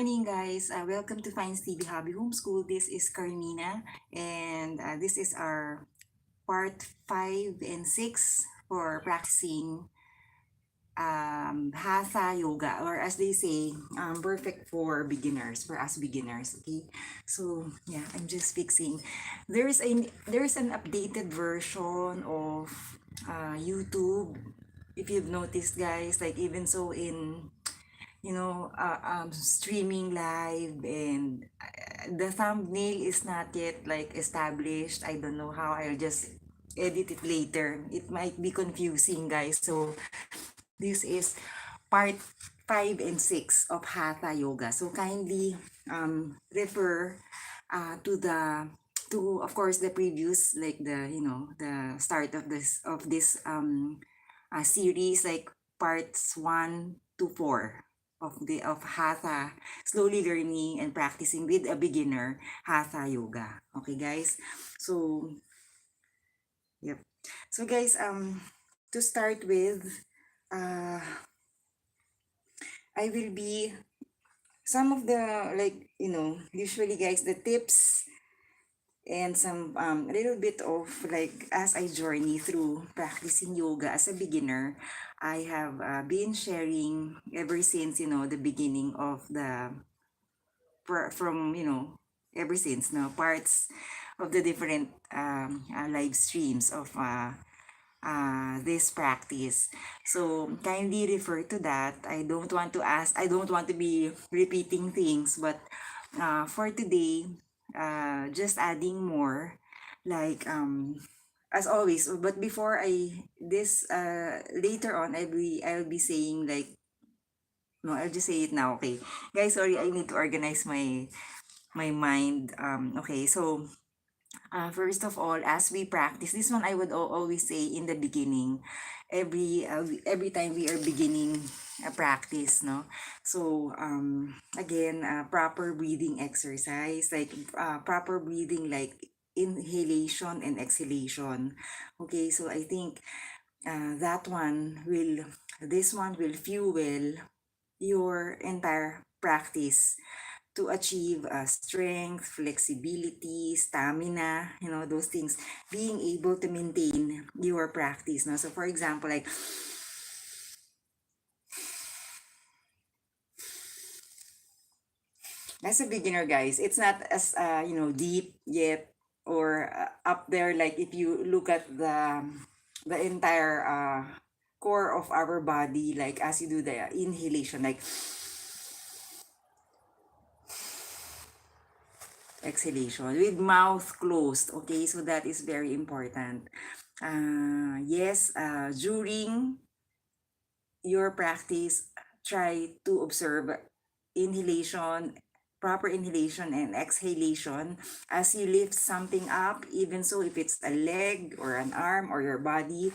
morning, guys. Welcome to Findstv Hobby Homeschool. This is Carmina, and this is our part 5 and 6 for practicing Hatha Yoga, or as they say, perfect for beginners, for us beginners. Okay, so yeah, I'm just fixing. There's an updated version of YouTube. If you've noticed, guys, like even so in streaming live, and the thumbnail is not yet like established. I don't know how. I'll just edit it later. It might be confusing, guys. So this is part 5 and 6 of Hatha Yoga. So kindly refer to of course the previous, like the start of this series, like parts 1 to 4 of Hatha, slowly learning and practicing with a beginner Hatha Yoga. Okay, guys? So, yep. So, guys, to start with, uh, I will be some of the, like, usually, guys, the tips and some a little bit of, like, as I journey through practicing yoga as a beginner. I have been sharing ever since, the beginning of the from ever since, no, parts of the different live streams of this practice. So kindly refer to that. I don't want to be repeating things, but for today, just adding more, like as always. But before I this later on, I'll be saying, like, no, I'll just say it now. Okay, guys, sorry, I need to organize my mind. Okay, so first of all, as we practice this one, I would always say in the beginning, every time we are beginning a practice, no. So again, proper breathing exercise, like proper breathing, like inhalation and exhalation. Okay, so I think this one will fuel your entire practice to achieve strength, flexibility, stamina, those things, being able to maintain your practice. No? So for example, like, as a beginner, guys, it's not as, deep yet, or up there, like if you look at the entire core of our body, like as you do the inhalation, like exhalation with mouth closed. Okay, so that is very important. Yes, during your practice, try to observe inhalation, proper inhalation and exhalation as you lift something up. Even so, if it's a leg or an arm or your body,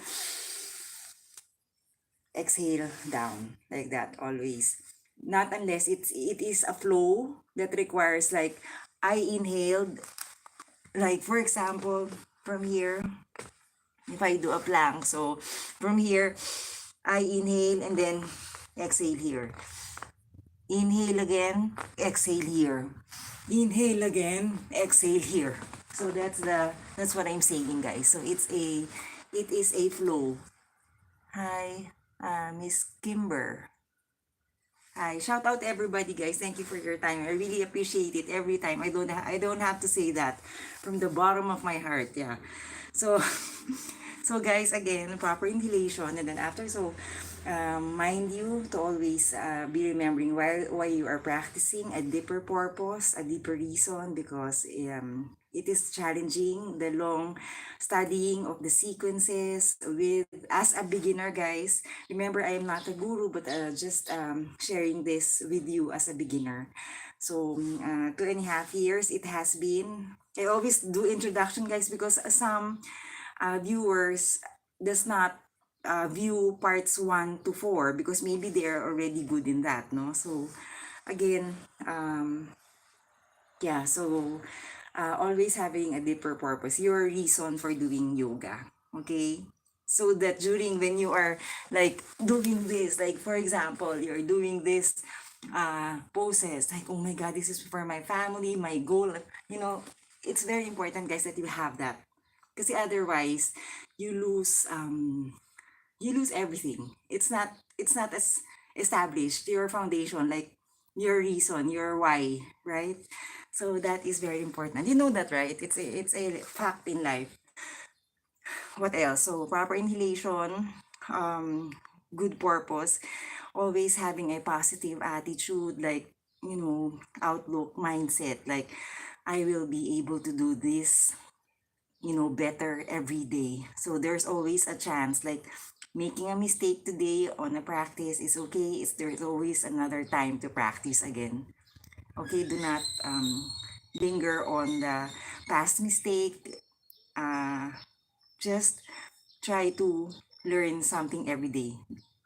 exhale down like that always. Not unless it is a flow that requires, like, I inhaled, like for example, from here, if I do a plank, so from here, I inhale and then exhale here. Inhale again, exhale here. Inhale again, exhale here. So that's what I'm saying, guys. So it is a flow. Hi, Miss Kimber. Hi, shout out everybody, guys. Thank you for your time. I really appreciate it every time. I don't have to say that from the bottom of my heart. Yeah. So so guys, again, proper inhalation, and then after, so mind you to always be remembering why you are practicing, a deeper purpose, a deeper reason, because it is challenging, the long studying of the sequences with, as a beginner, guys. Remember, I am not a guru, but just sharing this with you as a beginner. So 2.5 years it has been. I always do introduction, guys, because some viewers does not view parts 1 to 4 because maybe they are already good in that, no. So again, yeah, so always having a deeper purpose, your reason for doing yoga. Okay, so that during when you are, like, doing this, like for example, you're doing this poses, like, oh my god, this is for my family, my goal, you know. It's very important, guys, that you have that, because otherwise you lose you lose everything. It's not as established, your foundation, like your reason, your why, right? So that is very important, you know that, right? It's a fact in life. What else? So proper inhalation, um good purpose, always having a positive attitude, like, outlook, mindset, like, I will be able to do this, better every day. So there's always a chance, like, making a mistake today on a practice is okay. There's always another time to practice again. Okay, do not linger on the past mistake. Just try to learn something every day.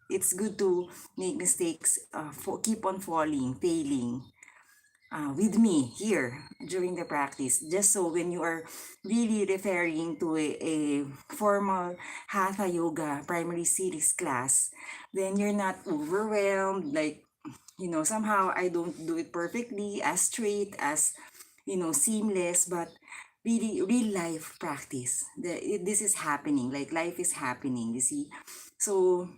It's good to make mistakes, keep on falling, failing, with me here during the practice. Just so when you are really referring to a formal Hatha Yoga primary series class, then you're not overwhelmed. Like, somehow I don't do it perfectly, as straight, as, seamless, but really, real life practice. This is happening, like life is happening, you see. So,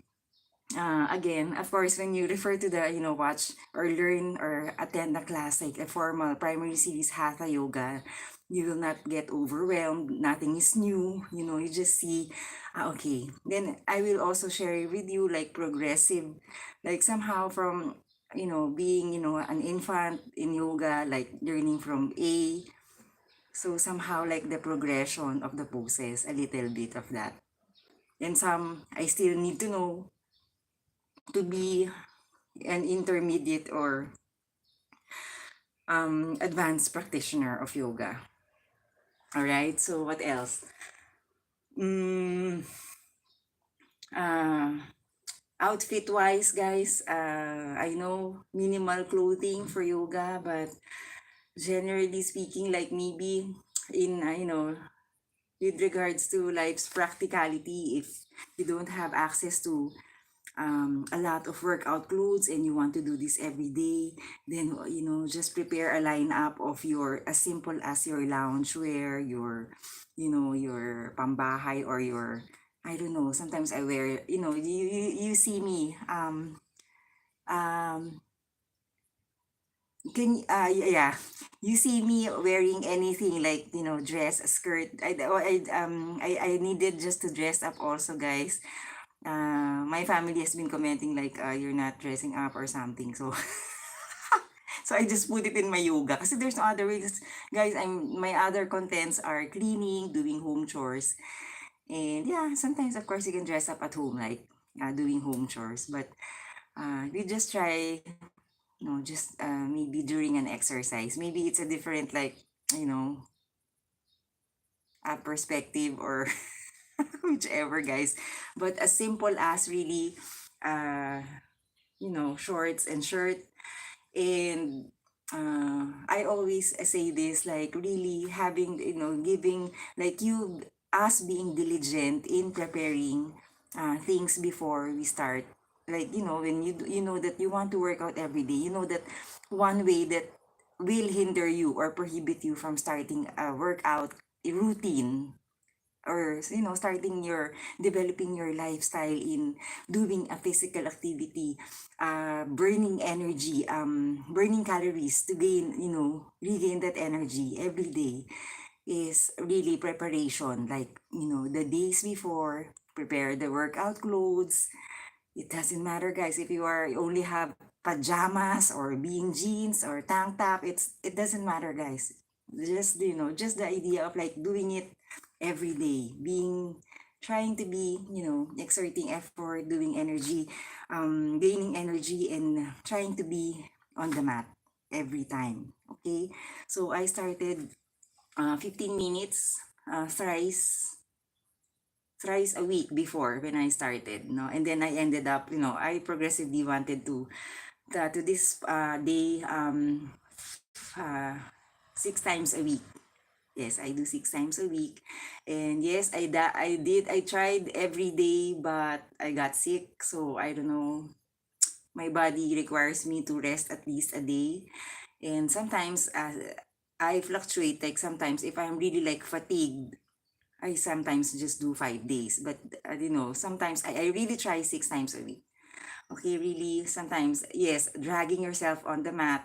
again, of course, when you refer to the, watch or learn or attend a class like a formal primary series Hatha Yoga, you will not get overwhelmed. Nothing is new. You just see, okay. Then I will also share with you like progressive, like somehow from, being, an infant in yoga, like learning from A. So somehow like the progression of the poses, a little bit of that. And some I still need to know to be an intermediate or advanced practitioner of yoga. All right. So what else? Mm, uh, Outfit wise, guys, I know minimal clothing for yoga, but generally speaking, like maybe in with regards to life's practicality, if you don't have access to a lot of workout clothes and you want to do this every day, then just prepare a lineup of your, as simple as your loungewear, your your pambahay, or your, I don't know, sometimes I wear, you see me um yeah, you see me wearing anything like, dress, a skirt. I needed just to dress up also, guys. My family has been commenting like, you're not dressing up or something. So so I just put it in my yoga kasi there's no other ways, guys. My other contents are cleaning, doing home chores, and yeah, sometimes of course you can dress up at home, like doing home chores, but we just try, just maybe during an exercise, maybe it's a different, like, you know perspective, or whichever, guys, but as simple as really uh shorts and shirt. And I always say this, like really having, giving, like, us being diligent in preparing things before we start. Like, when you know that you want to work out every day, you know that one way that will hinder you or prohibit you from starting a workout routine, or starting your developing your lifestyle in doing a physical activity, burning energy, burning calories to gain, regain that energy every day, is really preparation. Like, the days before, prepare the workout clothes. It doesn't matter, guys, if you only have pajamas or being jeans or tank top. It doesn't matter, guys. Just, just the idea of like doing it every day, being, trying to be, exerting effort, doing energy, gaining energy, and trying to be on the mat every time. Okay, so I started 15 minutes, thrice a week before when I started, no, and then I ended up, I progressively wanted to this day, uh 6 times a week. Yes, I do 6 times a week. And yes, I tried every day, but I got sick. So I don't know. my body requires me to rest at least a day. And sometimes I fluctuate. Like sometimes if I'm really like fatigued, I sometimes just do 5 days. But sometimes I really try 6 times a week. Okay, really, sometimes, yes, dragging yourself on the mat,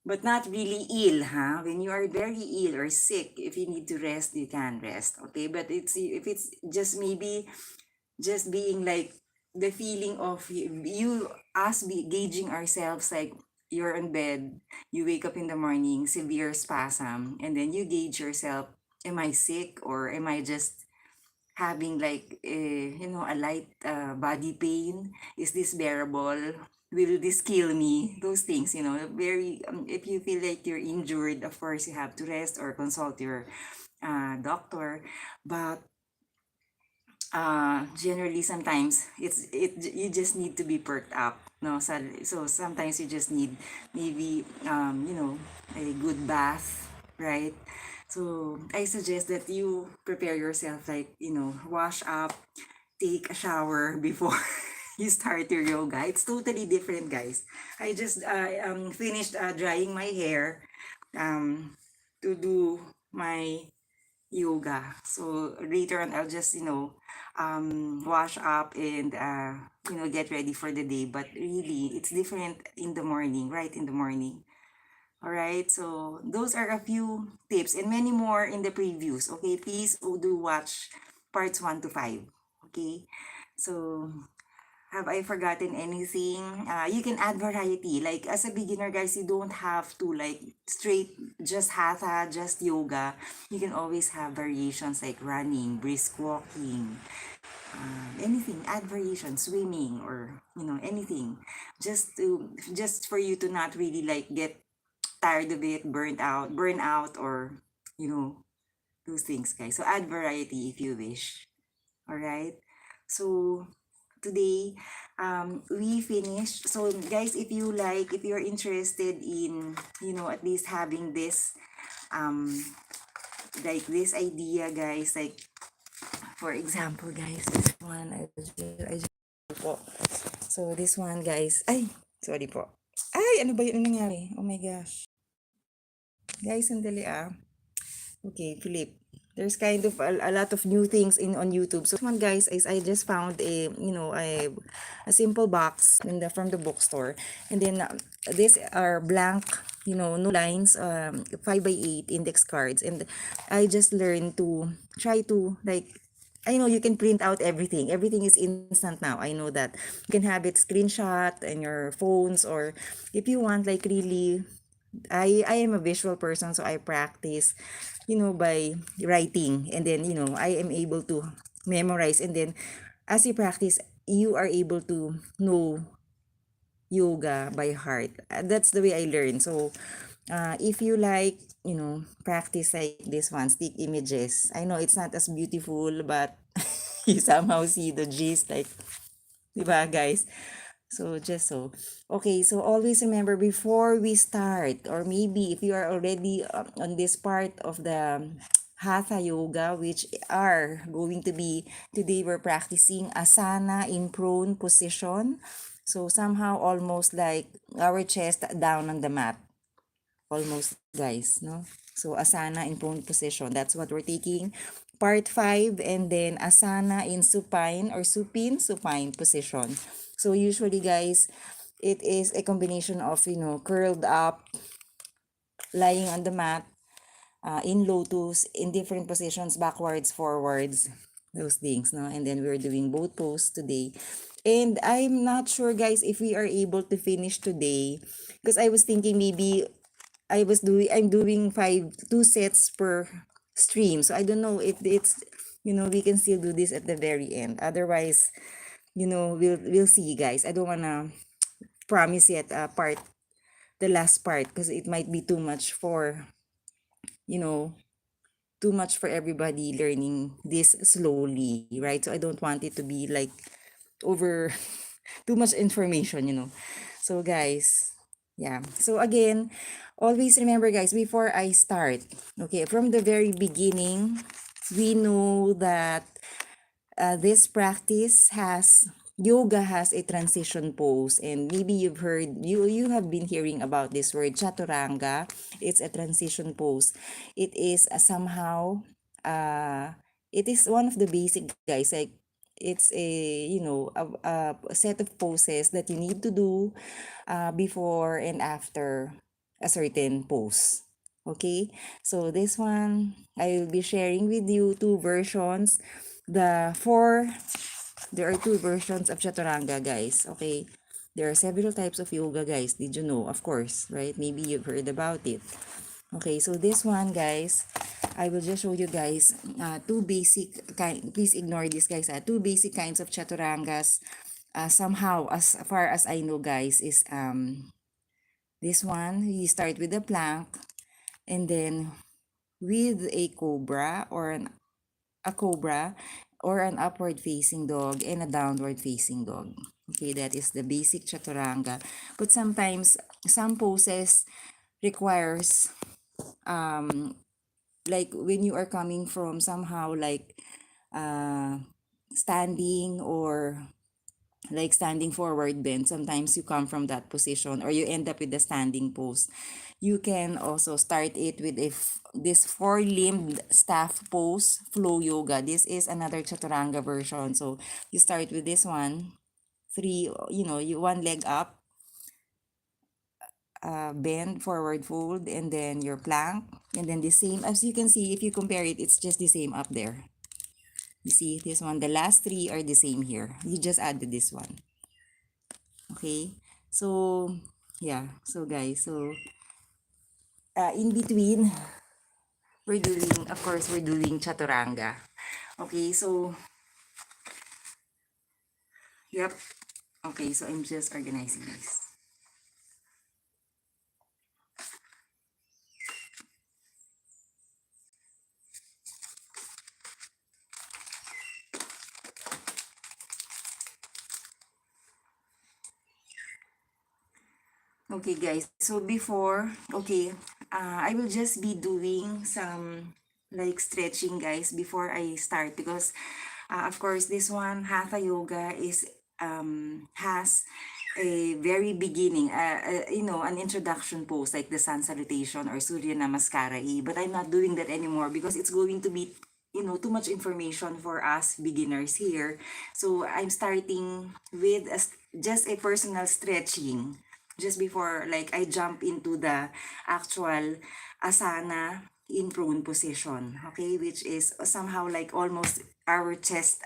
but not really ill, huh? When you are very ill or sick, if you need to rest, you can rest. Okay, but if it's just maybe just being like the feeling of you us be gauging ourselves, like you're in bed, you wake up in the morning, severe spasm, and then you gauge yourself, am I sick or am I just having like a light body pain? Is this bearable? Will this kill me? Those things, very if you feel like you're injured, of course you have to rest or consult your doctor. But generally sometimes you just need to be perked up, no? So sometimes you just need maybe a good bath, right? So I suggest that you prepare yourself, like wash up, take a shower before you start your yoga. It's totally different, guys. I just finished drying my hair um to do my yoga. So later on, I'll just, wash up and, get ready for the day. But really, it's different in the morning, right? In the morning. All right. So those are a few tips and many more in the previews. Okay. Please do watch parts 1 to 5. Okay. So have I forgotten anything? You can add variety. Like as a beginner, guys, you don't have to like straight just hatha, just yoga. You can always have variations like running, brisk walking, anything. Add variation, swimming, or anything. Just for you to not really like get tired of it, burn out, or you know those things, guys. So add variety if you wish. All right. So today we finished. So guys, if you're interested in at least having this like this idea, guys, like for example, guys, this one I just po. So this one, guys, ay sorry po, ay ano ba yun nangyari, oh my gosh guys, sandali okay, Philip. There's kind of a lot of new things in on YouTube. So this one, guys, is I just found a simple box from the bookstore, and then these are blank, no lines, 5x8 index cards, and I just learned to try to like. I know you can print out everything. Everything is instant now. I know that. You can have it screenshot in your phones, or if you want like really I am a visual person, so I practice, by writing, and then I am able to memorize, and then as you practice, you are able to know yoga by heart. That's the way I learn. So, if you like, practice like this one, stick images. I know it's not as beautiful, but you somehow see the gist, like, diba, guys? So just so. Okay, so always remember before we start, or maybe if you are already on this part of the Hatha Yoga, which are going to be, today we're practicing asana in prone position. So somehow almost like our chest down on the mat. Almost, guys, no? So asana in prone position, that's what we're taking. Part 5, and then asana in supine or supine position. So usually, guys, it is a combination of, curled up, lying on the mat, in lotus, in different positions, backwards, forwards, those things, no? And then we're doing both poses today. And I'm not sure, guys, if we are able to finish today, because I was thinking maybe I'm doing 2 sets per stream. So I don't know if it's, we can still do this at the very end. Otherwise, we'll see, guys. I don't wanna promise yet the last part, because it might be too much for, you know, too much for everybody learning this slowly, right? So I don't want it to be like over too much information. So guys, yeah. So again, always remember, guys, before I start, okay, from the very beginning, we know that this practice has yoga has a transition pose, and maybe you have been hearing about this word chaturanga. It's a transition pose. It is somehow it is one of the basic, guys, like it's a a set of poses that you need to do before and after a certain pose. Okay, so this one I will be sharing with you two versions. The four There are two versions of chaturanga, guys. Okay. There are several types of yoga, guys. Did you know? Of course, right? Maybe you've heard about it. Okay, so this one, guys, I will just show you guys two basic kind. Please ignore this, guys. Two basic kinds of chaturangas. Somehow, as far as I know, guys, is this one. You start with a plank, and then with a cobra or an upward facing dog and a downward facing dog. Okay, that is the basic chaturanga. But sometimes some poses requires like when you are coming from somehow like uh standing or like standing forward bend, sometimes you come from that position or you end up with the standing pose. You can also start it with this four-limbed staff pose, flow yoga. This is another chaturanga version. So you start with this one, three, you one leg up, bend, forward fold, and then your plank. And then the same, as you can see, if you compare it, it's just the same up there. You see this one, the last three are the same here. You just added this one. Okay, so yeah, so guys, so in between, we're doing, of course, we're doing chaturanga. Okay, so yep. Okay, so I'm just organizing this. Okay, guys, so before, okay, I will just be doing some like stretching, guys, before I start, because of course this one hatha yoga is has a very beginning, an introduction pose like the sun salutation or surya namaskara, but I'm not doing that anymore because it's going to be too much information for us beginners here. So I'm starting with just a personal stretching just before like I jump into the actual asana in prone position, okay, which is somehow like almost our chest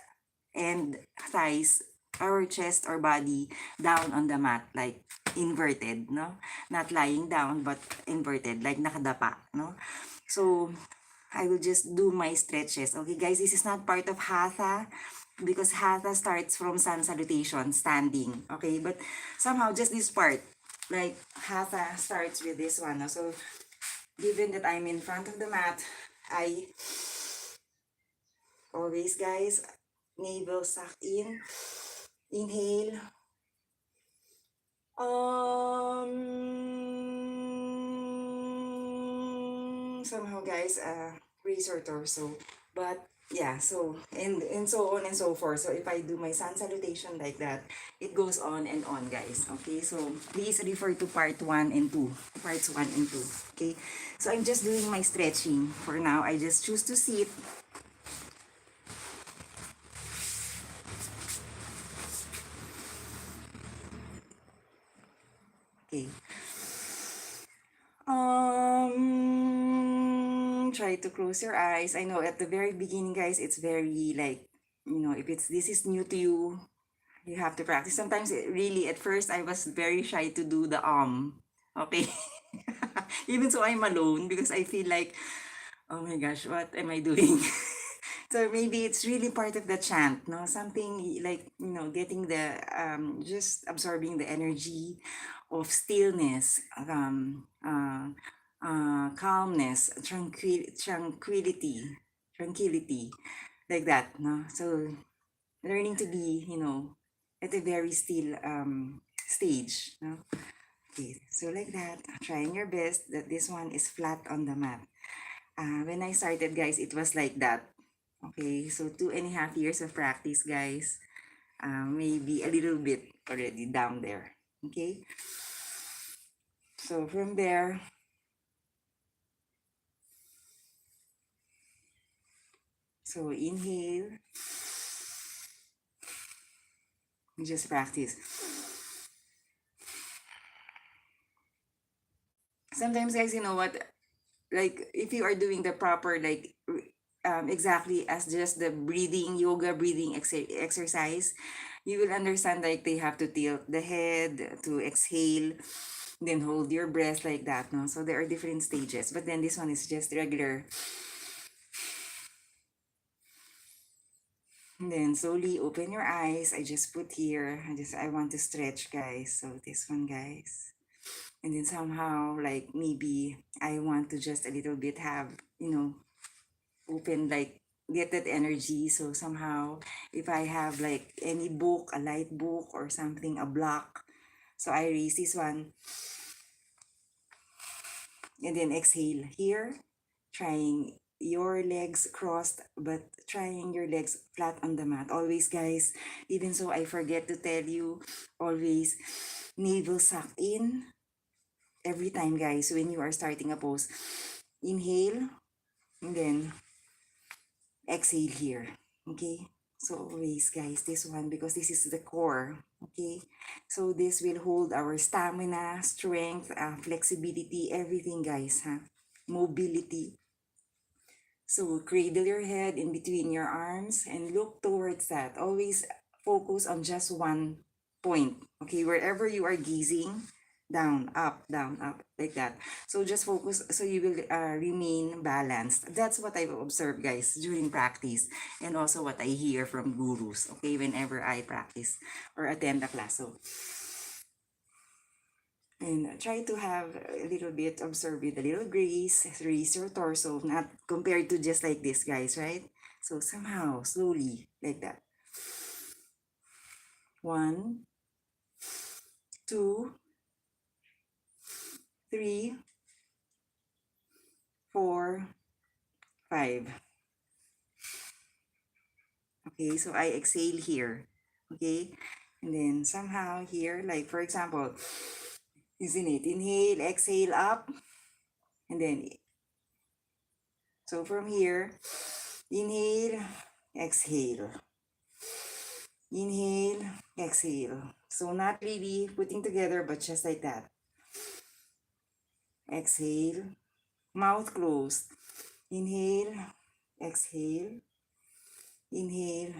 and thighs, our chest or body down on the mat, like inverted, no? Not lying down, but inverted, like nakadapa, no? So, I will just do my stretches. Okay, guys, this is not part of hatha because hatha starts from sun salutation, standing. Okay, but somehow just this part, like hatha starts with this one. No? So, given that I'm in front of the mat, I always, guys, navel suck in, inhale. Somehow, guys, raise your torso. But yeah, so and so on and so forth. So if I do my sun salutation like that, it goes on and on, guys. Okay, so please refer to part 1 and 2. Parts 1 and 2. Okay, so I'm just doing my stretching. For now, I just choose to sit. Okay. Try to close your eyes. I know at the very beginning, guys, it's very like, if this is new to you, you have to practice. Sometimes really, at first, I was very shy to do the okay? Even so, I'm alone because I feel like, oh my gosh, what am I doing? So maybe it's really part of the chant, no? Something like, getting the, just absorbing the energy of stillness, calmness, tranquility, like that, no? So learning to be, at a very still stage, no? Okay, so like that, trying your best that this one is flat on the mat. When I started, guys, it was like that. Okay, so 2.5 years of practice, guys. maybe a little bit already down there. Okay, so from there, so inhale, just practice. Sometimes, guys, you know what, like if you are doing the proper, like exactly as just the breathing yoga breathing exercise, you will understand like they have to tilt the head to exhale, then hold your breath like that, no? So there are different stages, but then this one is just regular. And then slowly open your eyes. I just put here, I want to stretch, guys. So this one, guys. And then somehow, like maybe I want to just a little bit have, open, like get that energy. So somehow, if I have like any book, a light book or something, a block, so I raise this one and then exhale here, trying your legs crossed, but trying your legs flat on the mat. Always, guys, even so, I forget to tell you, always navel suck in every time, guys, when you are starting a pose. Inhale and then exhale here. Okay, so always, guys, this one, because this is the core. Okay, so this will hold our stamina, strength, flexibility, everything, guys, mobility. So cradle your head in between your arms and look towards that. Always focus on just one point. Okay, wherever you are gazing, down, up, like that. So just focus so you will remain balanced. That's what I've observed, guys, during practice, and also what I hear from gurus, okay, whenever I practice or attend a class. So, and try to have a little bit, observe with a little grace, raise your torso, not compared to just like this, guys, right? So somehow, slowly, like that. 1, 2, 3, 4, 5. Okay, so I exhale here. Okay, and then somehow here, like for example, isn't it? Inhale, exhale up, and then so from here, inhale, exhale. Inhale, exhale. So not really putting together, but just like that. Exhale, mouth closed. Inhale, exhale, inhale,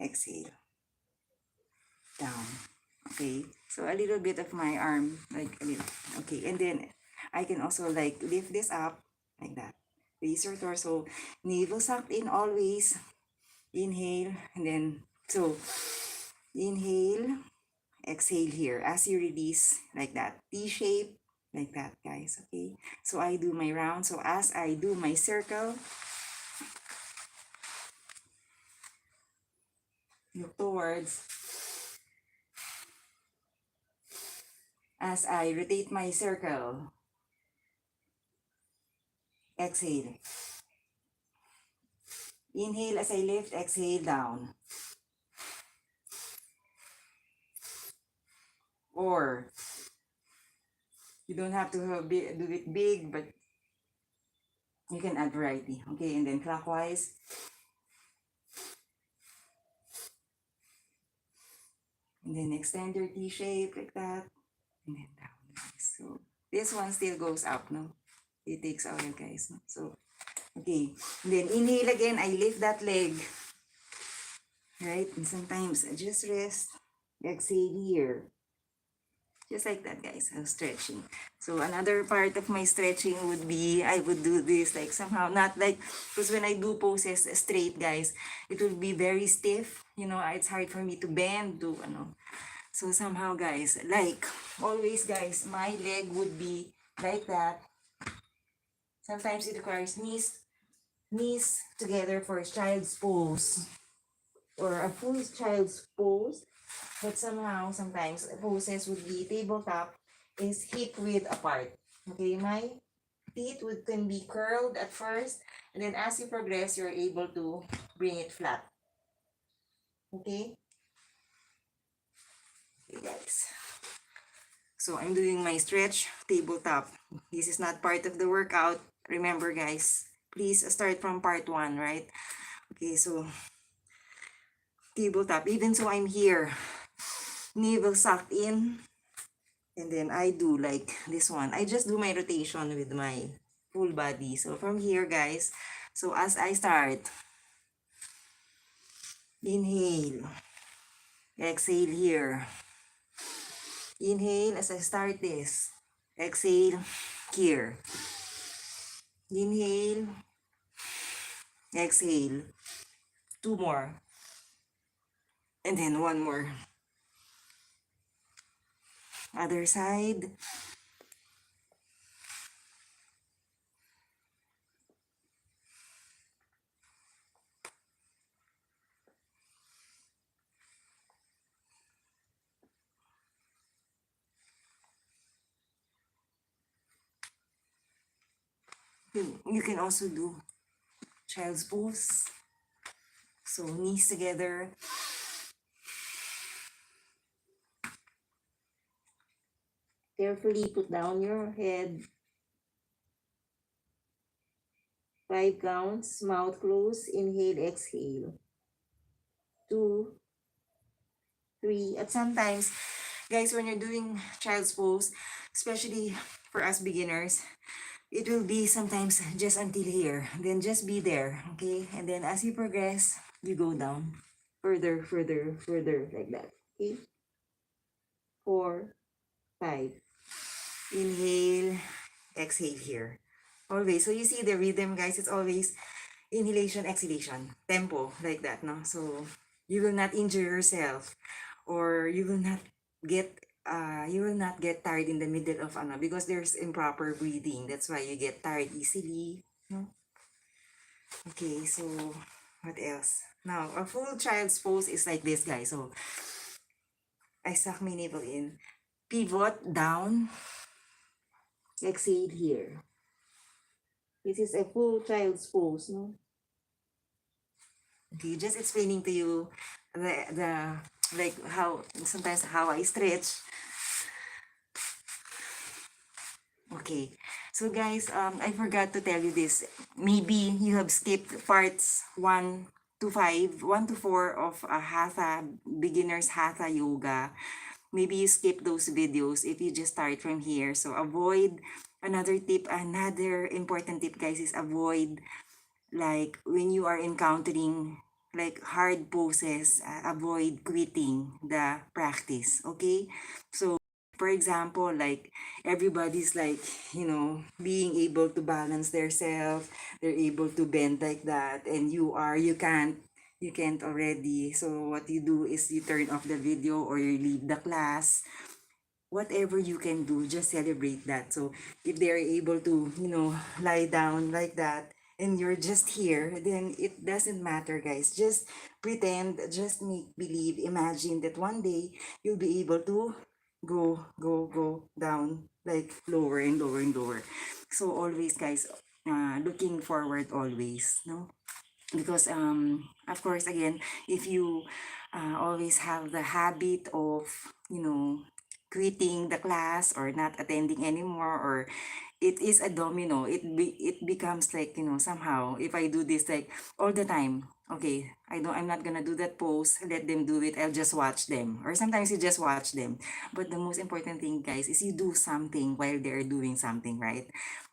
exhale. Down. Okay, so a little bit of my arm, like a little. Okay, and then I can also like lift this up like that. Raise your torso, navel sucked in always. Inhale, and then so inhale, exhale here as you release like that. T shape like that, guys. Okay, so I do my round. So as I do my circle, look towards. As I rotate my circle, exhale. Inhale as I lift, exhale down. Or you don't have to do it big, but you can add variety. Okay, and then clockwise. And then extend your T shape like that. And then down. So this one still goes up, no? It takes a while, guys. No? So, okay. And then inhale again. I lift that leg. Right? And sometimes I just rest. Exhale here. Just like that, guys. I'm stretching. So another part of my stretching would be, I would do this like somehow, not like, because when I do poses straight, guys, it will be very stiff. It's hard for me to bend, So somehow, guys, like always, guys, my leg would be like that. Sometimes it requires knees together for child's pose or a full child's pose. But somehow, sometimes poses would be tabletop is hip width apart. Okay, my feet can be curled at first, and then as you progress, you're able to bring it flat. Okay? Okay, guys. So I'm doing my stretch tabletop. This is not part of the workout. Remember, guys, please start from part 1, right? Okay, so tabletop. Even so, I'm here. Navel sucked in. And then I do like this one. I just do my rotation with my full body. So from here, guys. So as I start, inhale. Exhale here. Inhale as I start this. Exhale here. Inhale. Exhale. 2 more. And then 1 more. Other side. You can also do child's pose. So knees together. Carefully put down your head. 5 counts, mouth closed, inhale, exhale. 2, 3. At sometimes, guys, when you're doing child's pose, especially for us beginners, it will be sometimes just until here. Then just be there, okay? And then as you progress, you go down. Further, further, further, like that. Okay? 4, 5. Inhale, exhale here. Always. So you see the rhythm, guys. It's always inhalation, exhalation. Tempo, like that, no? So you will not injure yourself, or you will not get tired in the middle of because there's improper breathing. That's why you get tired easily. No? Okay, so what else? Now, a full child's pose is like this, guys. So I suck my navel in. Pivot down. Exhale here. This is a full child's pose, no? Okay, just explaining to you the like how sometimes how I stretch. Okay, so guys, I forgot to tell you this. Maybe you have skipped parts 1 to 5, 1 to 4 of a hatha beginner's hatha yoga. Maybe you skip those videos if you just start from here. So avoid another important tip, guys, is avoid like when you are encountering like hard poses, avoid quitting the practice. Okay, so for example, like everybody's like being able to balance themselves, they're able to bend like that, and you can't already. So what you do is you turn off the video or you leave the class. Whatever you can do, just celebrate that. So if they're able to lie down like that and you're just here, then it doesn't matter, guys. Just pretend, just make believe, imagine that one day you'll be able to go down, like lower and lower and lower. So always, guys, looking forward always, no? Because of course, again, if you always have the habit of quitting the class or not attending anymore, or it is a domino, it becomes like somehow if I do this like all the time, okay, I'm not gonna do that pose, let them do it, I'll just watch them, or sometimes you just watch them. But the most important thing, guys, is you do something while they're doing something, right?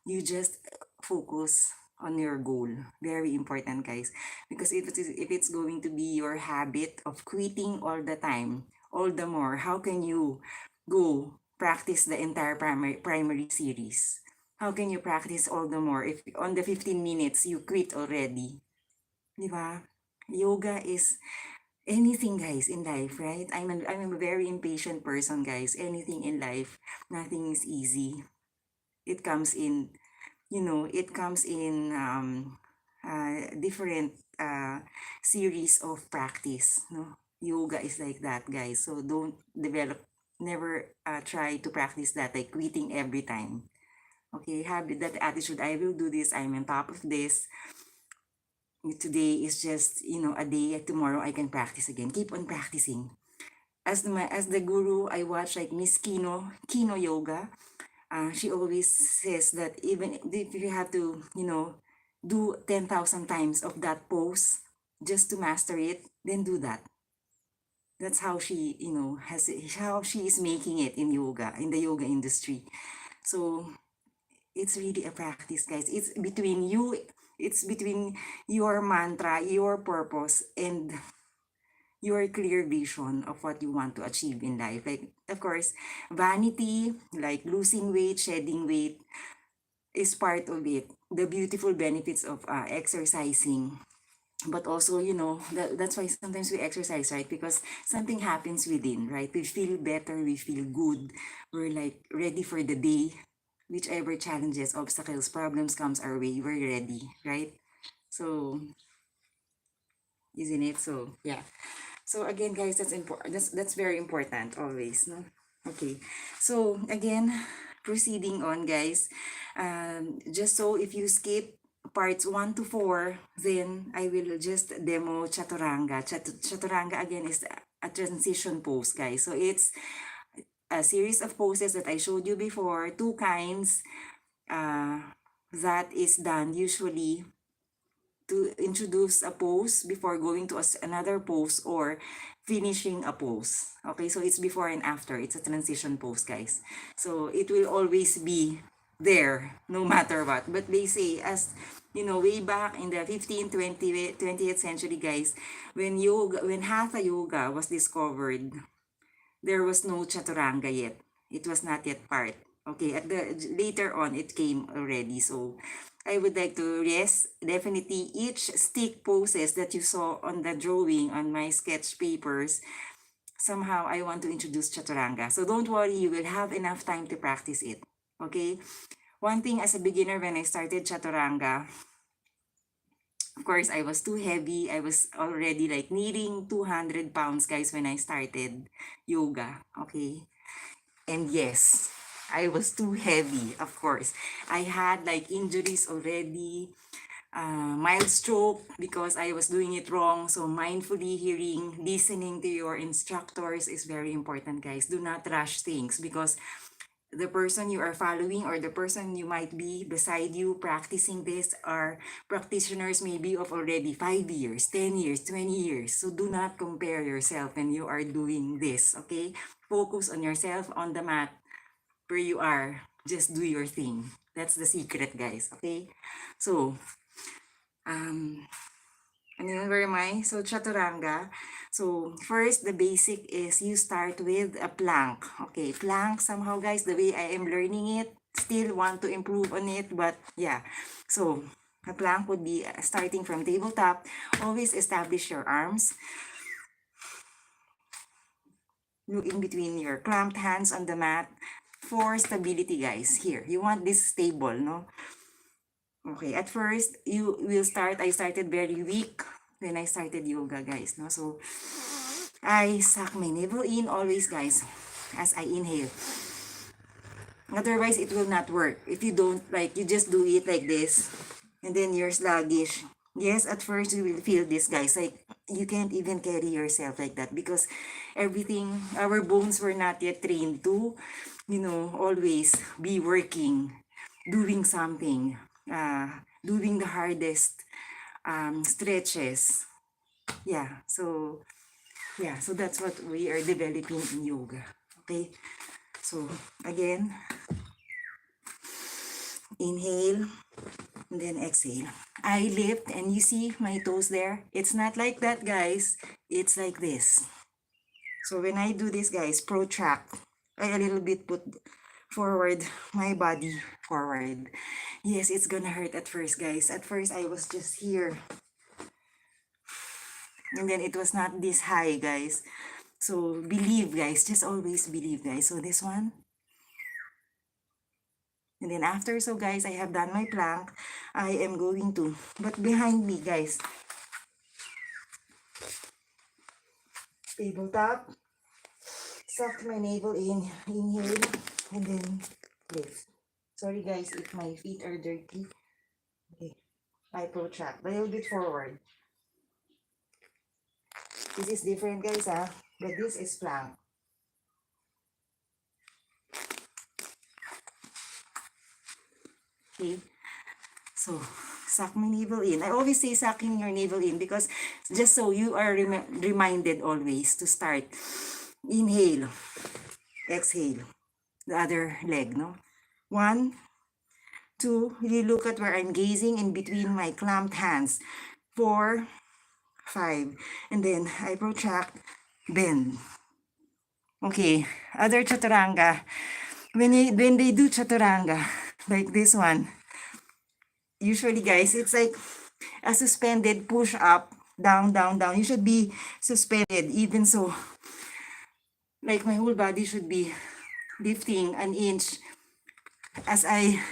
You just focus on your goal. Very important, guys, because if it's going to be your habit of quitting all the time, all the more how can you go practice the entire primary series? How can you practice all the more if on the 15 minutes you quit already? Di ba? Yoga is anything, guys, in life, right? I'm a very impatient person, guys. Anything in life, nothing is easy. It comes in, it comes in different series of practice, no? Yoga is like that, guys. So don't never try to practice that, like quitting every time. Okay, have that attitude. I will do this. I'm on top of this. Today is just, a day. Tomorrow I can practice again. Keep on practicing. as the guru I watch, like Miss Kino Yoga, she always says that even if you have to, do 10,000 times of that pose just to master it, then do that. That's how she, has how she is making it in yoga, in the yoga industry. So it's really a practice, guys. It's between your mantra, your purpose, and your clear vision of what you want to achieve in life. Like, of course, vanity, like losing weight, shedding weight, is part of it. The beautiful benefits of exercising. But also, that's why sometimes we exercise, right? Because something happens within, right? We feel better, we feel good. We're like ready for the day. Whichever challenges, obstacles, problems comes our way, we're ready, right? So, isn't it? So, yeah. So again, guys, that's important. That's very important always, no? Okay. So again, proceeding on, guys. Just so if you skip parts 1 to 4, then I will just demo chaturanga. Chaturanga again is a transition pose, guys. So it's a series of poses that I showed you before, two kinds. That is done usually to introduce a pose before going to another pose or finishing a pose. Okay, so it's before and after. It's a transition pose, guys. So it will always be there no matter what. But they say, as way back in the 15th, 20th century, guys, when Hatha yoga was discovered, there was no chaturanga yet. It was not yet part. Okay, at the later on it came already. So I would like to, yes, definitely each stick poses that you saw on the drawing on my sketch papers, somehow I want to introduce chaturanga. So don't worry, you will have enough time to practice it. Okay? One thing as a beginner when I started chaturanga, of course, I was too heavy. I was already like needing 200 pounds, guys, when I started yoga. Okay? And yes, I was too heavy, of course. I had like injuries already, mild stroke because I was doing it wrong. So mindfully hearing, listening to your instructors is very important, guys. Do not rush things because the person you are following or the person you might be beside you practicing this are practitioners maybe of already 5 years, 10 years, 20 years. So do not compare yourself when you are doing this, okay? Focus on yourself on the mat where you are. Just do your thing. That's the secret, guys, okay? So, where am I? So, chaturanga. So, first, the basic is you start with a plank. Okay, plank somehow, guys, the way I am learning it, still want to improve on it, but yeah. So, a plank would be starting from tabletop. Always establish your arms. In between your clamped hands on the mat for stability, guys. Here, you want this stable, no? Okay, at first, I started very weak when I started yoga, guys, no? So, I suck my navel in always, guys, as I inhale. Otherwise, it will not work. If you don't, like, you just do it like this, and then you're sluggish. Yes, at first, you will feel this, guys, like, you can't even carry yourself like that because our bones were not yet trained to, always be working, doing something, doing the hardest stretches. So that's what we are developing in yoga. Okay, so again, inhale and then exhale. I lift and you see my toes there. It's not like that, guys. It's like this. So when I do this, guys, protract. I a little bit put forward my body forward. Yes, it's gonna hurt at first, guys. At first, I was just here. And then it was not this high, guys. So believe, guys. Just always believe, guys. So this one. And then after, so guys, I have done my plank. I am going to, but behind me, guys. Tabletop. Suck my navel in. Inhale. And then lift. Sorry, guys, if my feet are dirty. Okay. I protract. A little bit forward. This is different, guys, but this is plank. Okay, so suck my navel in. I always say sucking your navel in because just so you are reminded always to start. Inhale, exhale. The other leg, no? 1, 2, really look at where I'm gazing in between my clamped hands. 4, 5, and then I protract, bend. Okay, other chaturanga. When they do chaturanga, like this one, usually guys, it's like a suspended push up, down, down, down. You should be suspended, even so, like my whole body should be lifting an inch as I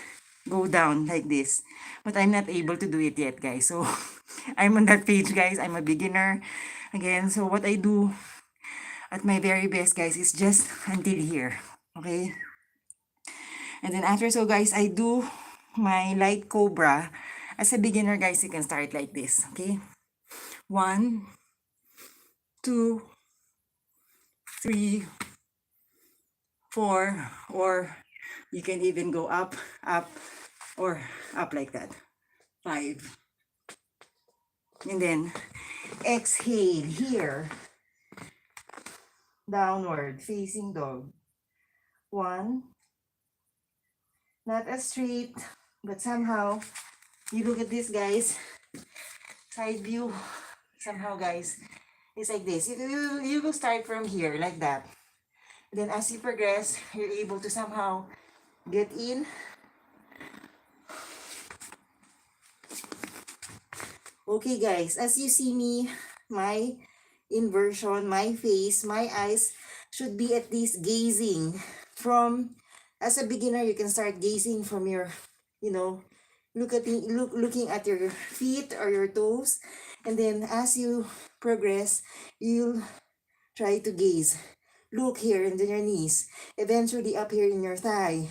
go down like this. But I'm not able to do it yet, guys. So I'm on that page, guys. I'm a beginner again. So what I do at my very best, guys, is just until here. Okay? And then after, so guys, I do my light cobra. As a beginner, guys, you can start like this. Okay? 1, 2, 3, 4, or you can even go up, up, or up like that. 5. And then exhale here. Downward facing dog. 1. Not as straight, but somehow, you look at this, guys. Side view. Somehow, guys, it's like this. You will start from here, like that. Then as you progress, you're able to somehow get in. Okay, guys, as you see me, my inversion, my face, my eyes should be at least gazing from, as a beginner, you can start gazing from your, looking at your feet or your toes. And then as you progress, you'll try to gaze. Look here in your knees, eventually up here in your thigh,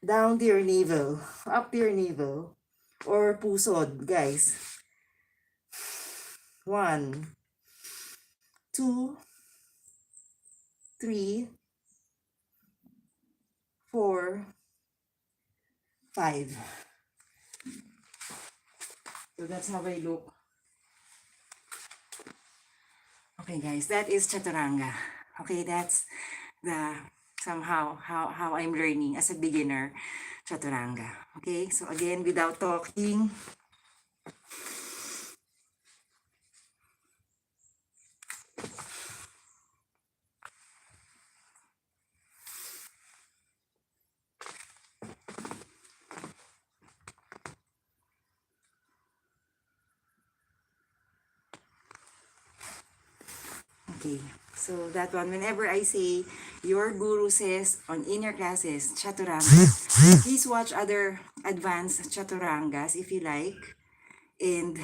down to your navel, up to your navel, or pusod, guys. 1, 2, 3, 4, 5. So that's how I look. Okay, guys, that is chaturanga. Okay, that's the somehow how I'm learning as a beginner chaturanga. Okay, so again, without talking, okay, so that one, whenever I say your guru says on inner classes, chaturanga, please watch other advanced chaturangas if you like, and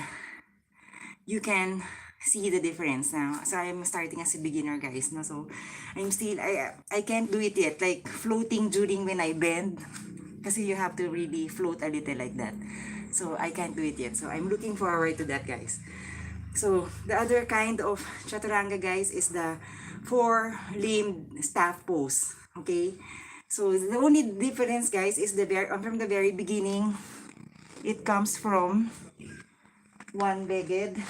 you can see the difference now. So I'm starting as a beginner, guys. No, so I'm still, I can't do it yet, like floating during when I bend, kasi you have to really float a little like that. So I can't do it yet. So I'm looking forward to that, guys. So the other kind of chaturanga, guys, is the 4-limbed staff pose. Okay, so the only difference, guys, is from the very beginning, it comes from one-legged.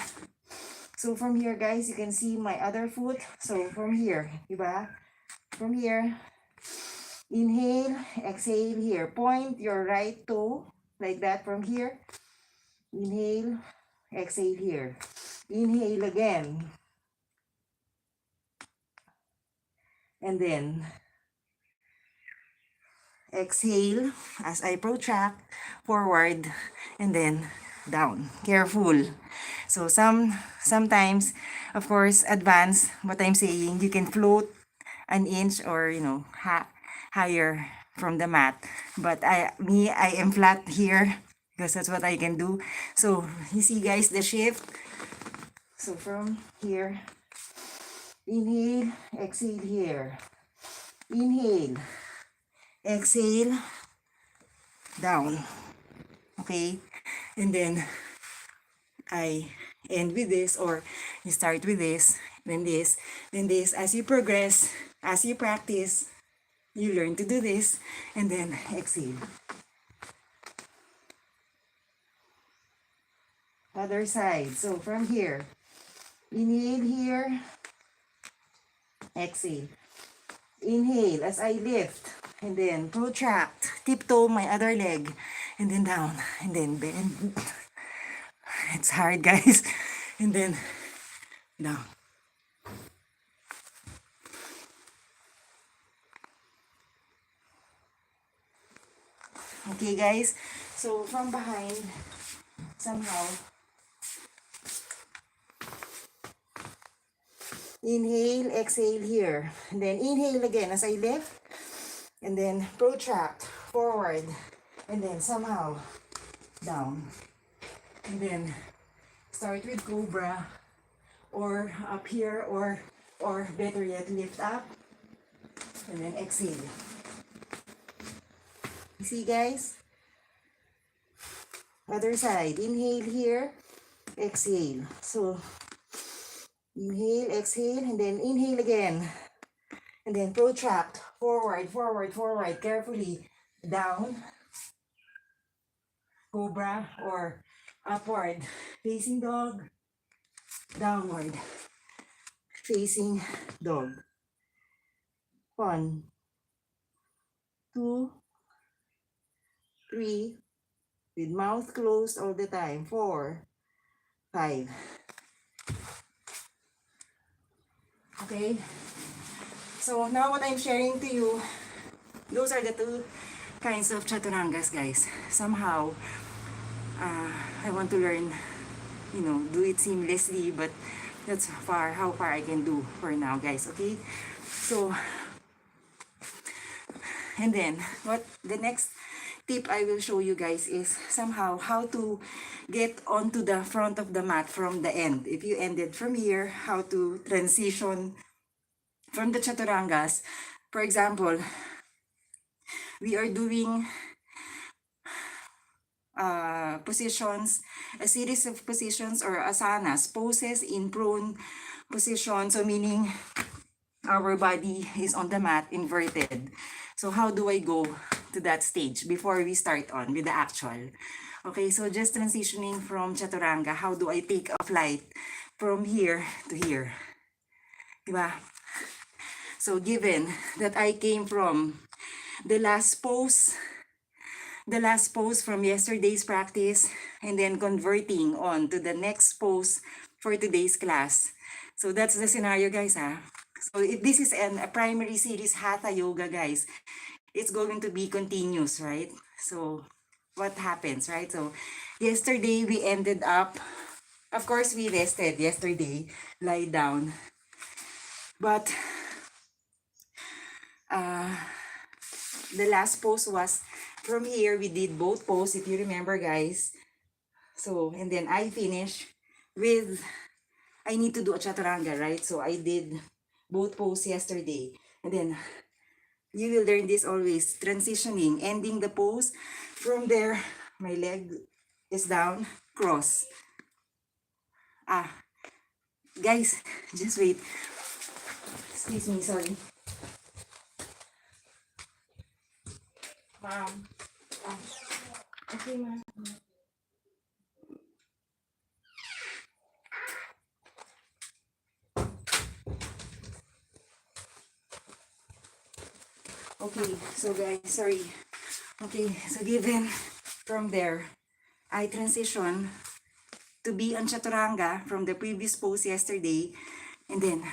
So from here, guys, you can see my other foot. So from here, diba? From here, inhale, exhale here. Point your right toe like that from here. Inhale, exhale here. Inhale again. And then exhale as I protract forward and then down. Careful. So sometimes, of course, advance what I'm saying, you can float an inch or higher from the mat. But I am flat here because that's what I can do. So you see, guys, the shift. So from here, inhale, exhale here. Inhale, exhale, down. Okay, and then I end with this, or you start with this, then this, then this. As you progress, as you practice, you learn to do this, and then exhale. Other side. So from here, inhale here, exhale. Inhale as I lift, and then protract, tiptoe my other leg, and then down, and then bend. It's hard, guys. And then down. Okay, guys. So from behind, somehow, inhale, exhale here. And then inhale again as I lift. And then protract, forward. And then somehow, down. And then start with cobra. Or up here, or better yet, lift up. And then exhale. You see, guys? Other side. Inhale here. Exhale. So, inhale, exhale, and then inhale again. And then protract. Forward, forward, forward. Carefully. Down. Cobra or upward. Facing dog. Downward. Facing dog. 1, 2, 3. With mouth closed all the time. 4, 5. Okay. So now what I'm sharing to you, those are the two kinds of chaturangas, guys. Somehow, I want to learn, do it seamlessly, but that's how far I can do for now, guys. Okay. So, and then what the next tip I will show you guys is somehow how to get onto the front of the mat from the end. If you ended from here, how to transition from the chaturangas. For example, we are doing positions, a series of positions or asanas, poses in prone position. So meaning our body is on the mat inverted. So how do I go to that stage before we start on with the actual? Okay, so just transitioning from chaturanga, how do I take a flight from here to here? Diba? So given that I came from the last pose from yesterday's practice, and then converting on to the next pose for today's class. So that's the scenario, guys. So if this is a primary series Hatha Yoga, guys, it's going to be continuous, right? So what happens, right? So yesterday we ended up, of course we rested yesterday, lie down. But the last pose was from here. We did both pose, if you remember, guys. So, and then I finished with, I need to do a chaturanga, right? So I did both pose yesterday. And then you will learn this always, transitioning, ending the pose. From there, my leg is down, cross. Guys, just wait. Excuse me, sorry. Mom. Okay, ma'am. Okay, so guys, sorry. Okay, so given from there, I transition to be on chaturanga from the previous pose yesterday, and then